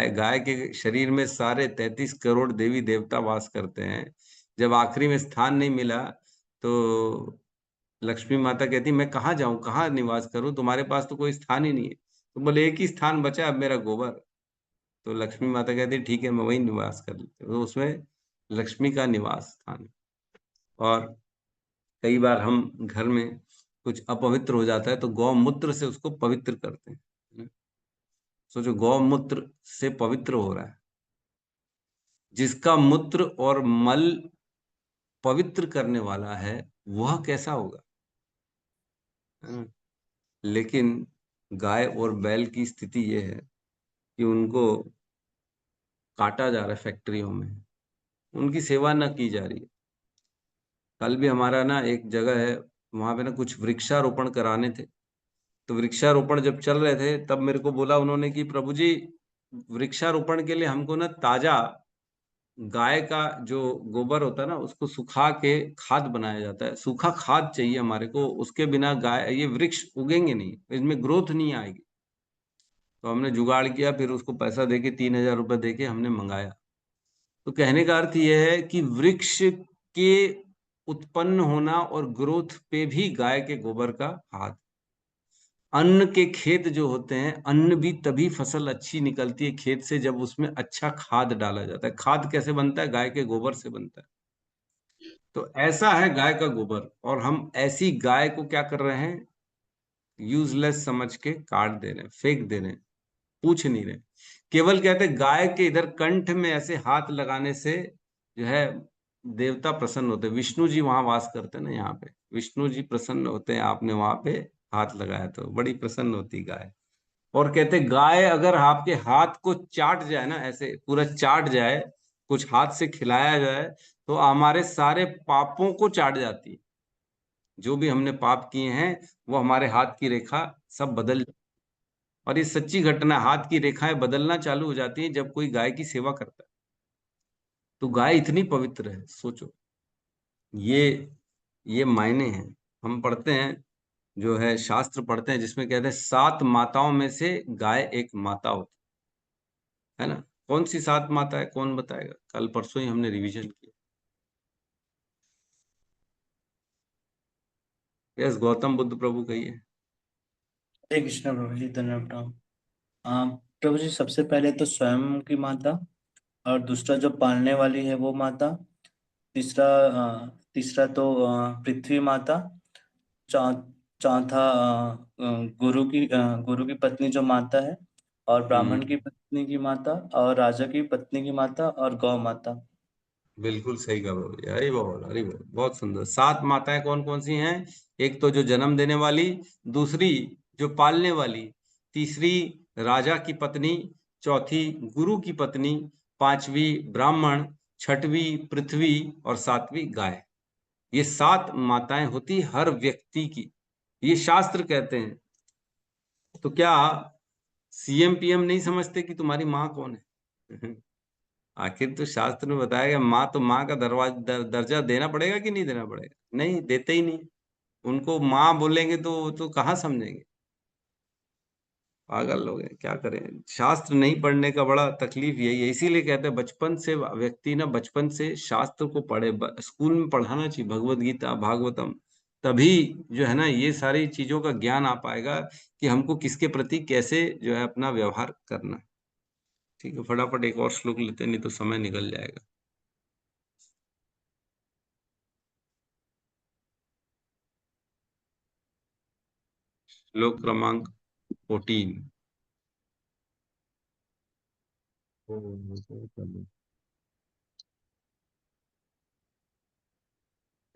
S1: गाय के शरीर में सारे 33 करोड़ देवी देवता वास करते हैं। जब आखिरी में स्थान नहीं मिला तो लक्ष्मी माता कहती मैं कहाँ जाऊं, कहाँ निवास करूं, तुम्हारे पास तो कोई स्थान ही नहीं है। तो बोले एक ही स्थान बचा, अब मेरा गोबर। तो लक्ष्मी माता कहती ठीक है, मैं वही निवास कर लेती हूँ। तो उसमें लक्ष्मी का निवास स्थान है। और कई बार हम घर में कुछ अपवित्र हो जाता है तो गौमूत्र से उसको पवित्र करते हैं, है ना? सोचो, गौमूत्र से पवित्र हो रहा है। जिसका मूत्र और मल पवित्र करने वाला है वह कैसा होगा, है ना? लेकिन गाय और बैल की स्थिति यह है कि उनको काटा जा रहा है फैक्ट्रियों में, उनकी सेवा न की जा रही है। कल भी हमारा ना एक जगह है, वहां पे ना कुछ वृक्षारोपण कराने थे। तो वृक्षारोपण जब चल रहे थे तब मेरे को बोला उन्होंने कि प्रभु जी, वृक्षारोपण के लिए हमको ना ताजा गाय का जो गोबर होता है ना उसको सुखा के खाद बनाया जाता है, सूखा खाद चाहिए हमारे को, उसके बिना गाय ये वृक्ष उगेंगे नहीं, इसमें ग्रोथ नहीं आएगी। तो हमने जुगाड़ किया, फिर उसको पैसा देके 3,000 रुपये देके हमने मंगाया। तो कहने का अर्थ यह है कि वृक्ष के उत्पन्न होना और ग्रोथ पे भी गाय के गोबर का हाथ। अन्न के खेत जो होते हैं, अन्न भी तभी फसल अच्छी निकलती है खेत से जब उसमें अच्छा खाद डाला जाता है। खाद कैसे बनता है? गाय के गोबर से बनता है। तो ऐसा है गाय का गोबर, और हम ऐसी गाय को क्या कर रहे हैं? यूजलेस समझ के काट दे रहे हैं, फेंक दे रहे हैं, पूछ नहीं रहे। केवल कहते गाय के इधर कंठ में ऐसे हाथ लगाने से जो है देवता प्रसन्न होते हैं। विष्णु जी वहां वास करते हैं ना, यहाँ पे विष्णु जी प्रसन्न होते हैं। आपने वहां पे हाथ लगाया तो बड़ी प्रसन्न होती गाय। और कहते गाय अगर आपके हाथ को चाट जाए ना, ऐसे पूरा चाट जाए, कुछ हाथ से खिलाया जाए, तो हमारे सारे पापों को चाट जाती है। जो भी हमने पाप किए हैं वो हमारे हाथ की रेखा सब बदल। और ये सच्ची घटना, हाथ की रेखाएं बदलना चालू हो जाती है जब कोई गाय की सेवा करता है। तो गाय इतनी पवित्र है, सोचो। ये ये मायने हैं। हम पढ़ते हैं, जो है शास्त्र पढ़ते हैं, जिसमें कहते हैं 7 माताओं में से गाय एक माता होती है ना। कौन सी 7 माता है, कौन बताएगा? कल परसों ही हमने रिवीजन किया। यस, गौतम बुद्ध प्रभु कहिए।
S3: हरे कृष्ण प्रभु जी, धन्यवाद प्रणाम। प्रभु जी, सबसे पहले तो स्वयं की माता, और दूसरा जो पालने वाली है वो माता, तीसरा तो पृथ्वी माता, चौ- चौथा गुरु की पत्नी जो माता है, और ब्राह्मण की पत्नी की माता, और राजा की पत्नी की माता, और गौ माता।
S1: बिल्कुल सही कहा प्रभु जी। हरि बोल, हरि बोल। बहुत सुंदर। 7 माताएं कौन कौन सी हैं? एक तो जो जन्म देने वाली, दूसरी जो पालने वाली, तीसरी राजा की पत्नी, चौथी गुरु की पत्नी, पांचवी ब्राह्मण, छठवीं पृथ्वी, और सातवीं गाय। ये 7 माताएं होती हर व्यक्ति की, ये शास्त्र कहते हैं। तो क्या सीएम पीएम नहीं समझते कि तुम्हारी माँ कौन है? आखिर तो शास्त्र में बताया गया, माँ तो माँ का दर्जा देना पड़ेगा कि नहीं देना पड़ेगा? नहीं, देते ही नहीं। उनको माँ बोलेंगे तो कहाँ समझेंगे? पागल लोग हैं, क्या करें। शास्त्र नहीं पढ़ने का बड़ा तकलीफ यही है। इसीलिए कहते हैं बचपन से व्यक्ति ना, बचपन से शास्त्र को पढ़े, स्कूल में पढ़ाना चाहिए भगवत गीता भागवतम। तभी जो है ना ये सारी चीजों का ज्ञान आ पाएगा कि हमको किसके प्रति कैसे जो है अपना व्यवहार करना है। ठीक है, फटाफट एक और श्लोक लेते हैं, नहीं तो समय निकल जाएगा। श्लोक क्रमांक 14।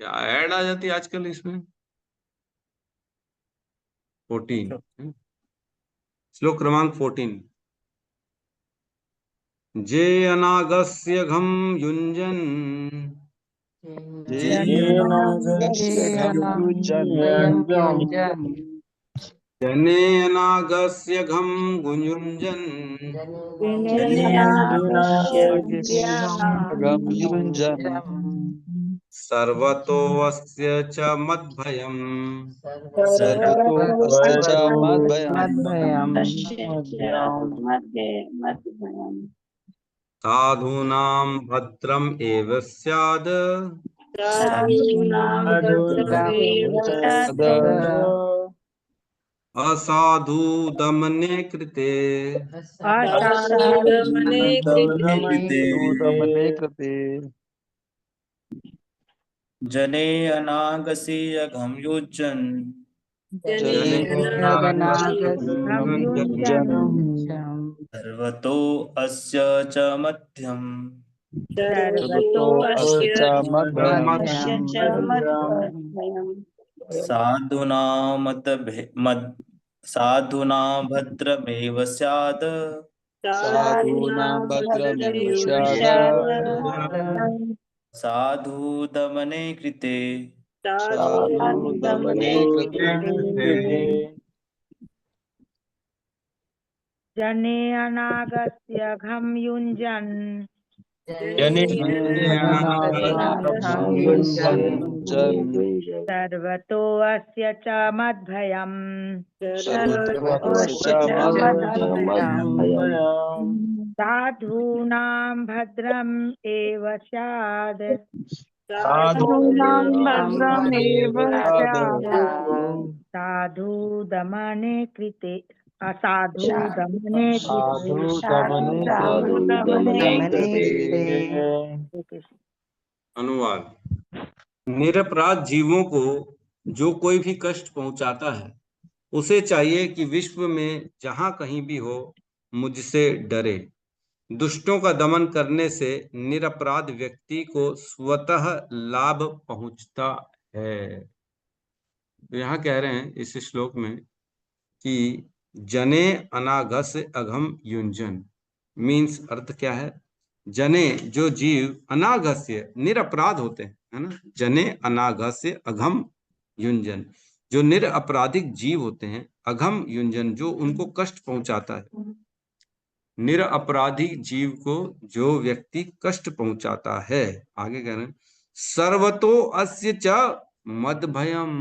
S1: क्या ऐड आ जाती है आजकल इसमें? 14, श्लोक क्रमांक 14। जे अनागस्य घम युञ्जन् जनेनागस्य घं गुञ्जुञ्जन् सर्वतोऽस्य च मद्भयम् साधूनां भद्रम् एव स्यात् असाधु दमने कृते।
S3: जने अनागसी अघम युज्यन् सर्वतो अस्य च मध्यम् साधूना भद्रमेव स्यात् साधु दमने कृते।
S2: जने अनागस्य घं युञ्जन् सर्वतो अस्य च मद्भयम् साधूनां भद्रम् एव स्यात् साधु दमने कृते असाधु दमने कृते।
S1: अनुवाद। निरपराध जीवों को जो कोई भी कष्ट पहुंचाता है उसे चाहिए कि विश्व में जहां कहीं भी हो मुझसे डरे। दुष्टों का दमन करने से निरपराध व्यक्ति को स्वतः लाभ पहुंचता है। यहाँ कह रहे हैं इस श्लोक में कि जने अनागस अघम युंजन मीन्स अर्थ क्या है? जने जो जीव अनागस्य निरपराध होते हैं, है ना। जने अनागस्य अघम युंजन जो निरपराधिक जीव होते हैं, अघम युंजन जो उनको कष्ट पहुंचाता है। निरपराधिक जीव को जो व्यक्ति कष्ट पहुंचाता है, आगे कह रहे हैं सर्वतो अस्य च मद्भयम,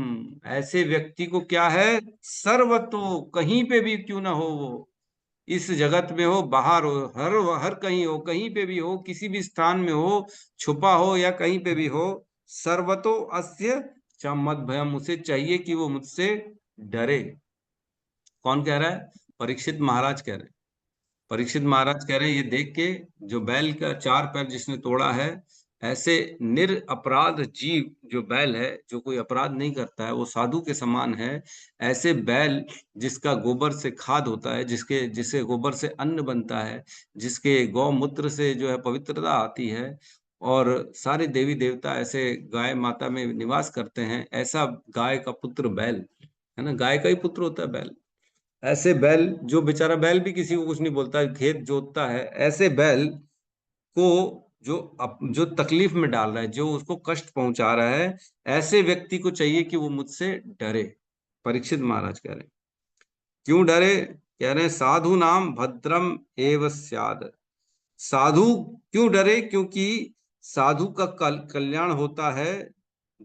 S1: ऐसे व्यक्ति को क्या है? सर्वतो, कहीं पे भी क्यों ना हो, वो इस जगत में हो, बाहर हो, हर कहीं हो, कहीं पे भी हो, किसी भी स्थान में हो, छुपा हो या कहीं पे भी हो, सर्वतो अस्य च मद्भयम, उसे चाहिए कि वो मुझसे डरे। कौन कह रहा है? परीक्षित महाराज कह रहे हैं। परीक्षित महाराज कह रहे हैं ये देख के जो बैल का 4 पैर जिसने तोड़ा है, ऐसे निरपराध जीव जो बैल है, जो कोई अपराध नहीं करता है, वो साधु के समान है। ऐसे बैल जिसका गोबर से खाद होता है, जिसे गोबर से अन्न बनता है, जिसके गौमूत्र से जो है पवित्रता आती है, और सारे देवी देवता ऐसे गाय माता में निवास करते हैं, ऐसा गाय का पुत्र बैल है ना, गाय का ही पुत्र होता है बैल। ऐसे बैल, जो बेचारा बैल भी किसी को कुछ नहीं बोलता है, खेत जोतता है, ऐसे बैल को जो तकलीफ में डाल रहा है, जो उसको कष्ट पहुंचा रहा है, ऐसे व्यक्ति को चाहिए कि वो मुझसे डरे। परीक्षित महाराज कह रहे हैं क्यों डरे? कह रहे हैं साधु नाम भद्रम एव स्याद। साधु क्यों डरे? क्योंकि साधु का कल्याण होता है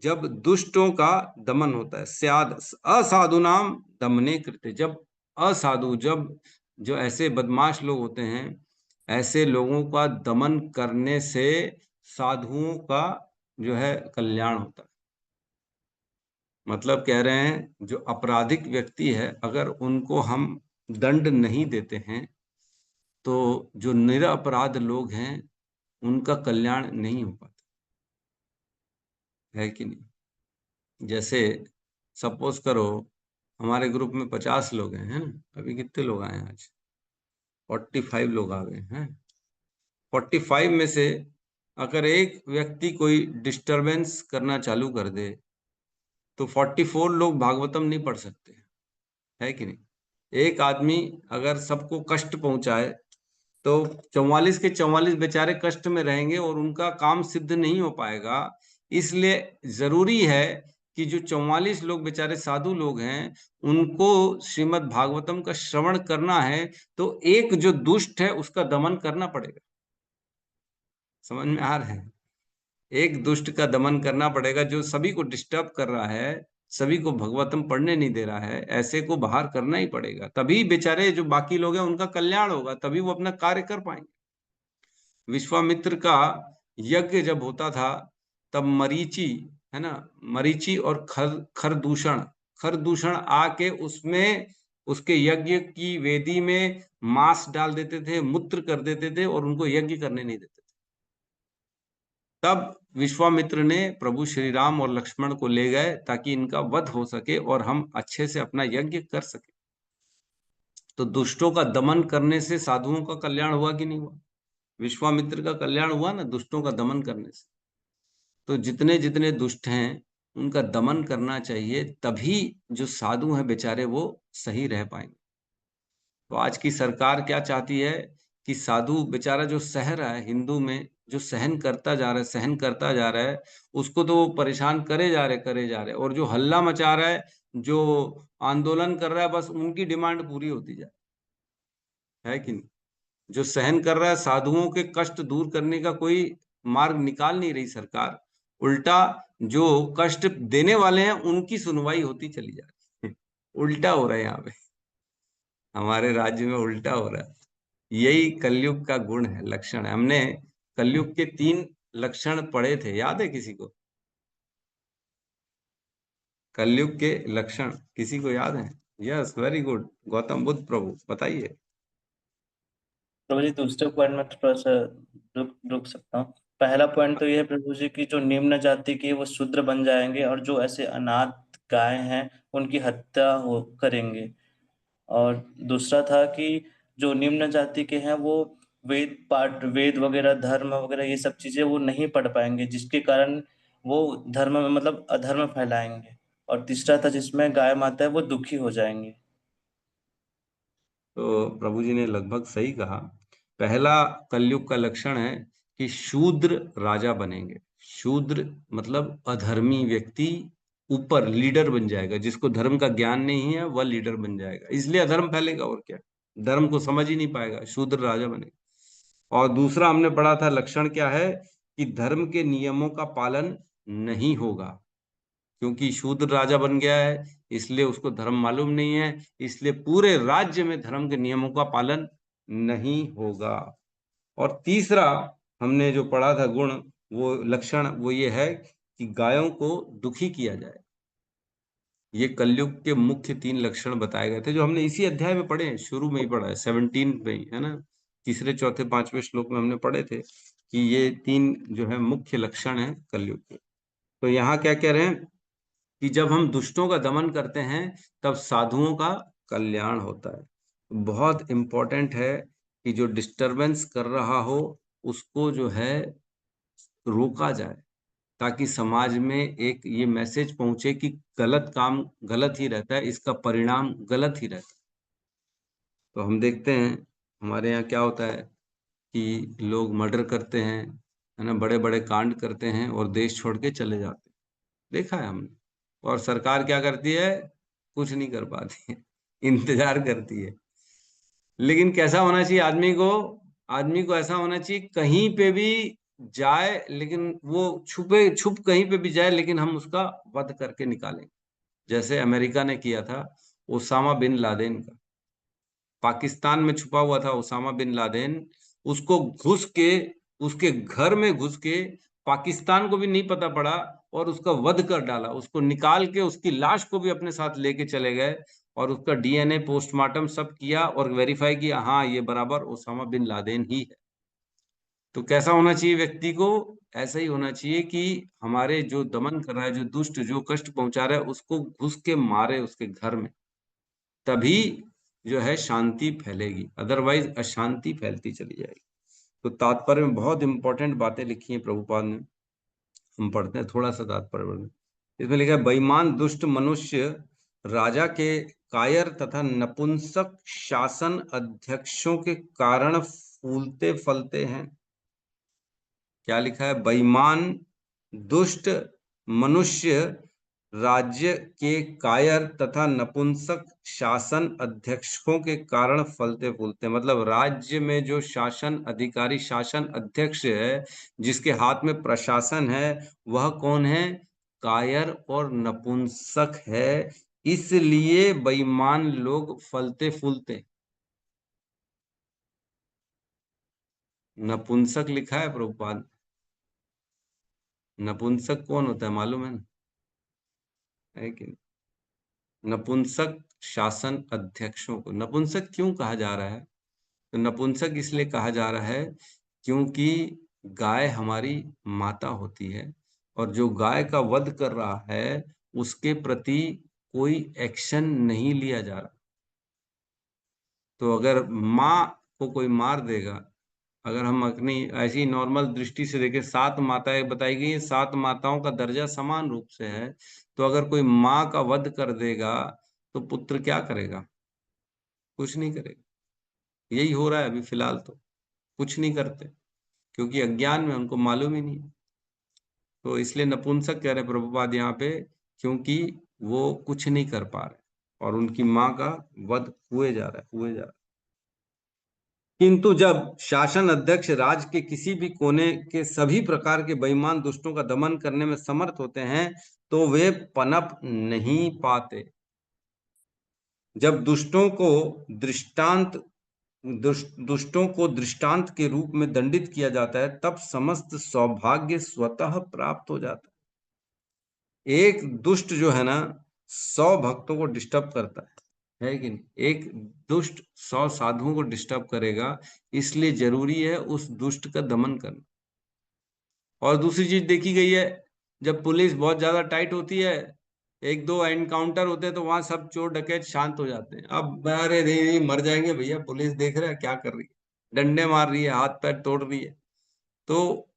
S1: जब दुष्टों का दमन होता है। स्याद असाधु नाम दमने कृते, जब असाधु, जब जो ऐसे बदमाश लोग होते हैं, ऐसे लोगों का दमन करने से साधुओं का जो है कल्याण होता है। मतलब कह रहे हैं जो आपराधिक व्यक्ति है, अगर उनको हम दंड नहीं देते हैं तो जो निरपराध लोग हैं उनका कल्याण नहीं हो पाता है कि नहीं। जैसे सपोज करो हमारे ग्रुप में 50 लोग हैं, है ना। अभी कितने लोग आए हैं? आज 45 लोग आ गए हैं। 45 में से अगर एक व्यक्ति कोई डिस्टरबेंस करना चालू कर दे तो 44 लोग भागवतम नहीं पढ़ सकते, है कि नहीं। एक आदमी अगर सबको कष्ट पहुंचाए तो 44 के 44 बेचारे कष्ट में रहेंगे और उनका काम सिद्ध नहीं हो पाएगा। इसलिए जरूरी है कि जो 44 लोग बेचारे साधु लोग हैं, उनको श्रीमद् भागवतम का श्रवण करना है, तो एक जो दुष्ट है उसका दमन करना पड़ेगा। समझ में आ रहा है? एक दुष्ट का दमन करना पड़ेगा, जो सभी को डिस्टर्ब कर रहा है, सभी को भगवतम पढ़ने नहीं दे रहा है, ऐसे को बाहर करना ही पड़ेगा। तभी बेचारे जो बाकी लोग हैं उनका कल्याण होगा, तभी वो अपना कार्य कर पाएंगे। विश्वामित्र का यज्ञ जब होता था, तब मरीचि, है ना, मरीचि और खरदूषण आके उसमें, उसके यज्ञ की वेदी में मांस डाल देते थे, मूत्र कर देते थे, और उनको यज्ञ करने नहीं देते थे। तब विश्वामित्र ने प्रभु श्री राम और लक्ष्मण को ले गए ताकि इनका वध हो सके और हम अच्छे से अपना यज्ञ कर सके। तो दुष्टों का दमन करने से साधुओं का कल्याण हुआ कि नहीं हुआ? विश्वामित्र का कल्याण हुआ ना दुष्टों का दमन करने से। तो जितने जितने दुष्ट हैं उनका दमन करना चाहिए, तभी जो साधु हैं बेचारे वो सही रह पाएंगे। तो आज की सरकार क्या चाहती है कि साधु बेचारा जो सह रहा है, हिंदू में जो सहन करता जा रहा है, उसको तो वो परेशान करे जा रहे, और जो हल्ला मचा रहा है, जो आंदोलन कर रहा है, बस उनकी डिमांड पूरी होती जाए, है कि नहीं? जो सहन कर रहा है, साधुओं के कष्ट दूर करने का कोई मार्ग निकाल नहीं रही सरकार, उल्टा जो कष्ट देने वाले हैं उनकी सुनवाई होती चली जा रही है। उल्टा हो रहा है यहाँ पे, हमारे राज्य में उल्टा हो रहा है। यही कलयुग का गुण है, लक्षण है। हमने कलयुग के 3 लक्षण पढ़े थे, याद है किसी को? कलयुग के लक्षण किसी को याद है? Yes, very good, Gautam Buddha Prabhu बताइए।
S3: प्रभु जी दूसरे पॉइंट में थोड़ा सा रुक सकता हूँ। पहला पॉइंट तो ये है प्रभु जी की जो निम्न जाति के वो शूद्र बन जाएंगे, और जो ऐसे अनाथ गाय हैं उनकी हत्या हो करेंगे। और दूसरा था कि जो निम्न जाति के हैं वो वेद पाठ, वेद वगैरह, धर्म वगैरह ये सब चीजें वो नहीं पढ़ पाएंगे, जिसके कारण वो धर्म में मतलब अधर्म फैलाएंगे। और तीसरा था जिसमें गाय माता है वो दुखी हो जाएंगे।
S1: तो प्रभु जी ने लगभग सही कहा। पहला कलयुग का लक्षण है कि शूद्र राजा बनेंगे। शूद्र मतलब अधर्मी व्यक्ति ऊपर लीडर बन जाएगा, जिसको धर्म का ज्ञान नहीं है वह लीडर बन जाएगा, इसलिए अधर्म फैलेगा। और क्या, धर्म को समझ ही नहीं पाएगा, शूद्र राजा बनेगा। और दूसरा हमने पढ़ा था लक्षण क्या है, कि धर्म के नियमों का पालन नहीं होगा, क्योंकि शूद्र राजा बन गया है, इसलिए उसको धर्म मालूम नहीं है, इसलिए पूरे राज्य में धर्म के नियमों का पालन नहीं होगा। और तीसरा हमने जो पढ़ा था गुण, वो लक्षण, वो ये है कि गायों को दुखी किया जाए। ये कलयुग के मुख्य 3 लक्षण बताए गए थे, जो हमने इसी अध्याय में पढ़े हैं, शुरू में ही पढ़ा है, 17 में ही, है ना, तीसरे चौथे 5वें श्लोक में हमने पढ़े थे कि ये 3 जो है मुख्य लक्षण है कलयुग के। तो यहाँ क्या कह रहे हैं कि जब हम दुष्टों का दमन करते हैं तब साधुओं का कल्याण होता है। बहुत इंपॉर्टेंट है कि जो डिस्टरबेंस कर रहा हो उसको जो है रोका जाए, ताकि समाज में एक ये मैसेज पहुंचे कि गलत काम गलत ही रहता है, इसका परिणाम गलत ही रहता है। तो हम देखते हैं हमारे यहाँ क्या होता है कि लोग मर्डर करते हैं, है ना, बड़े बड़े कांड करते हैं और देश छोड़ के चले जाते हैं, देखा है हमने। और सरकार क्या करती है? कुछ नहीं कर पाती है, इंतजार करती है। लेकिन कैसा होना चाहिए आदमी को ऐसा होना चाहिए, कहीं पे भी जाए, लेकिन वो छुप कहीं पे भी जाए, लेकिन हम उसका वध करके निकालें। जैसे अमेरिका ने किया था ओसामा बिन लादेन का, पाकिस्तान में छुपा हुआ था ओसामा बिन लादेन, उसको घुस के, उसके घर में घुस के, पाकिस्तान को भी नहीं पता पड़ा, और उसका वध कर डाला, उसको निकाल के उसकी लाश को भी अपने साथ लेके चले गए, और उसका डीएनए पोस्टमार्टम सब किया और वेरीफाई किया, हाँ ये बराबर ओसामा बिन लादेन ही है। तो कैसा होना चाहिए व्यक्ति को? ऐसा ही होना चाहिए कि हमारे जो दमन कर रहा है, जो दुष्ट, जो कष्ट पहुंचा रहा है, उसको घुस के मारे उसके घर में, तभी जो है शांति फैलेगी, अदरवाइज अशांति फैलती चली जाएगी। तो तात्पर्य में बहुत इंपॉर्टेंट बातें लिखी हैं प्रभुपाद ने, हम पढ़ते हैं थोड़ा सा तात्पर्य में। इसमें लिखा है, बेईमान दुष्ट मनुष्य राजा के कायर तथा नपुंसक शासन अध्यक्षों के कारण फूलते फलते हैं। क्या लिखा है? बेईमान दुष्ट मनुष्य राज्य के कायर तथा नपुंसक शासन अध्यक्षों के कारण फलते फूलते। मतलब राज्य में जो शासन अधिकारी, शासन अध्यक्ष है, जिसके हाथ में प्रशासन है, वह कौन है? कायर और नपुंसक है। इसलिए बेईमान लोग फलते फूलते। नपुंसक लिखा है प्रभुपाद। नपुंसक कौन होता है मालूम है ना? है कि नहीं? नपुंसक शासन अध्यक्षों को नपुंसक क्यों कहा जा रहा है? तो नपुंसक इसलिए कहा जा रहा है क्योंकि गाय हमारी माता होती है और जो गाय का वध कर रहा है उसके प्रति कोई एक्शन नहीं लिया जा रहा। तो अगर माँ को कोई मार देगा, अगर हम अपनी ऐसी नॉर्मल दृष्टि से देखें, 7 माताएं बताई गई, 7 माताओं का दर्जा समान रूप से है। तो अगर कोई माँ का वध कर देगा तो पुत्र क्या करेगा? कुछ नहीं करेगा। यही हो रहा है अभी फिलहाल, तो कुछ नहीं करते क्योंकि अज्ञान में उनको मालूम ही नहीं। तो इसलिए नपुंसक कह रहे प्रभुपाद यहाँ पे, क्योंकि वो कुछ नहीं कर पा रहे और उनकी माँ का वध हुए जा रहा है। किंतु जब शासन अध्यक्ष राज्य के किसी भी कोने के सभी प्रकार के बेईमान दुष्टों का दमन करने में समर्थ होते हैं तो वे पनप नहीं पाते। जब दुष्टों को दृष्टांत के रूप में दंडित किया जाता है तब समस्त सौभाग्य स्वतः प्राप्त हो जाता है। एक दुष्ट जो है ना 100 भक्तों को डिस्टर्ब करता है कि नहीं? एक दुष्ट 100 साधुओं को डिस्टर्ब करेगा, इसलिए जरूरी है उस दुष्ट का दमन करना। और दूसरी चीज देखी गई है, जब पुलिस बहुत ज्यादा टाइट होती है, 1-2 एनकाउंटर होते हैं तो वहां सब चोर डकैत शांत हो जाते हैं। अब अरे नहीं मर जाएंगे भैया, पुलिस देख रहा है क्या कर रही है, डंडे मार रही है, हाथ पैर तोड़ रही है। तो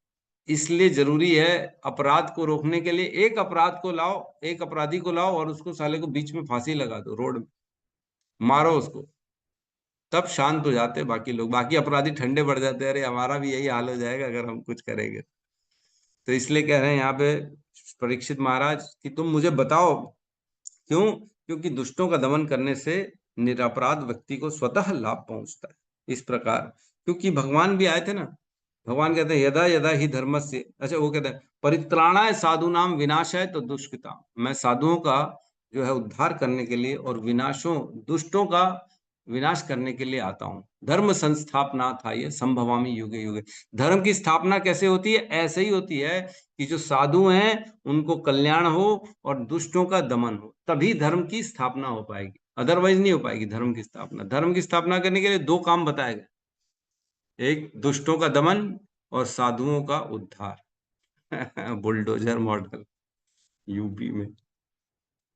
S1: इसलिए जरूरी है अपराध को रोकने के लिए एक अपराधी को लाओ और उसको साले को बीच में फांसी लगा दो, रोड में मारो उसको, तब शांत हो जाते हैं बाकी लोग। बाकी अपराधी ठंडे पड़ जाते हैं, अरे हमारा भी यही हाल हो जाएगा अगर हम कुछ करेंगे। तो इसलिए कह रहे हैं यहाँ पे परीक्षित महाराज कि तुम मुझे बताओ क्यों? क्योंकि दुष्टों का दमन करने से निरपराध व्यक्ति को स्वतः लाभ पहुंचता है। इस प्रकार क्योंकि भगवान भी आए थे ना, भगवान कहते हैं यदा यदा ही धर्मस्य, अच्छा वो कहते हैं परित्राणाय साधुनाम विनाशाय तो दुष्कृताम। मैं साधुओं का जो है उद्धार करने के लिए और दुष्टों का विनाश करने के लिए आता हूँ। धर्म संस्थापना था ये संभवामी युगे युगे। धर्म की स्थापना कैसे होती है? ऐसे ही होती है कि जो साधु हैं उनको कल्याण हो और दुष्टों का दमन हो, तभी धर्म की स्थापना हो पाएगी, अदरवाइज नहीं हो पाएगी धर्म की स्थापना। धर्म की स्थापना करने के लिए 2 काम बताए गए, एक दुष्टों का दमन और साधुओं का उद्धार। बुलडोजर मॉडल यूपी में।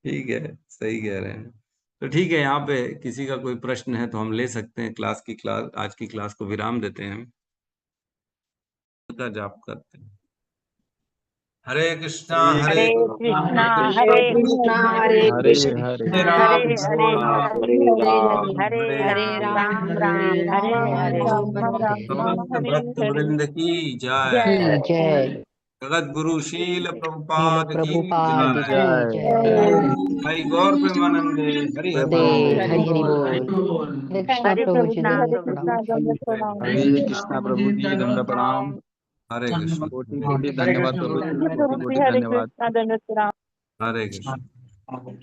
S1: ठीक है, सही कह रहे हैं। तो ठीक है, यहाँ पे किसी का कोई प्रश्न है तो हम ले सकते हैं। आज की क्लास को विराम देते हैं, का जाप करते हैं। हरे कृष्णा
S2: हरे कृष्णा
S9: हरे
S2: हरे
S9: कृष्णा हरे
S4: हरे
S9: कृष्णा
S4: हरे
S1: हरे राम
S2: हरे हरे
S9: हरे राम
S2: राम
S9: हरे
S2: हरे
S9: राम
S2: हरे
S1: समस्त भक्त वृंद की जय।
S2: जय
S6: जय
S1: जगत गुरु शील
S6: शील
S1: प्रभुपाद की
S6: प्रभुपाद
S1: जय।
S6: की जय।
S1: भाई गौर प्रेमानंदे हरि हरि
S6: दे
S1: बोल।
S6: हरि हरि बोल। हरे कृष्णा
S2: हरे
S6: प्रभु जी
S2: कृष्णा
S6: दंडवत प्रणाम।
S4: हरे कृष्णा प्रभु जी दंड प्रणाम।
S1: हरे कृष्ण
S4: कोटि कोटि धन्यवाद प्रभु जी, कोटि कोटि धन्यवाद।
S1: हरे कृष्ण।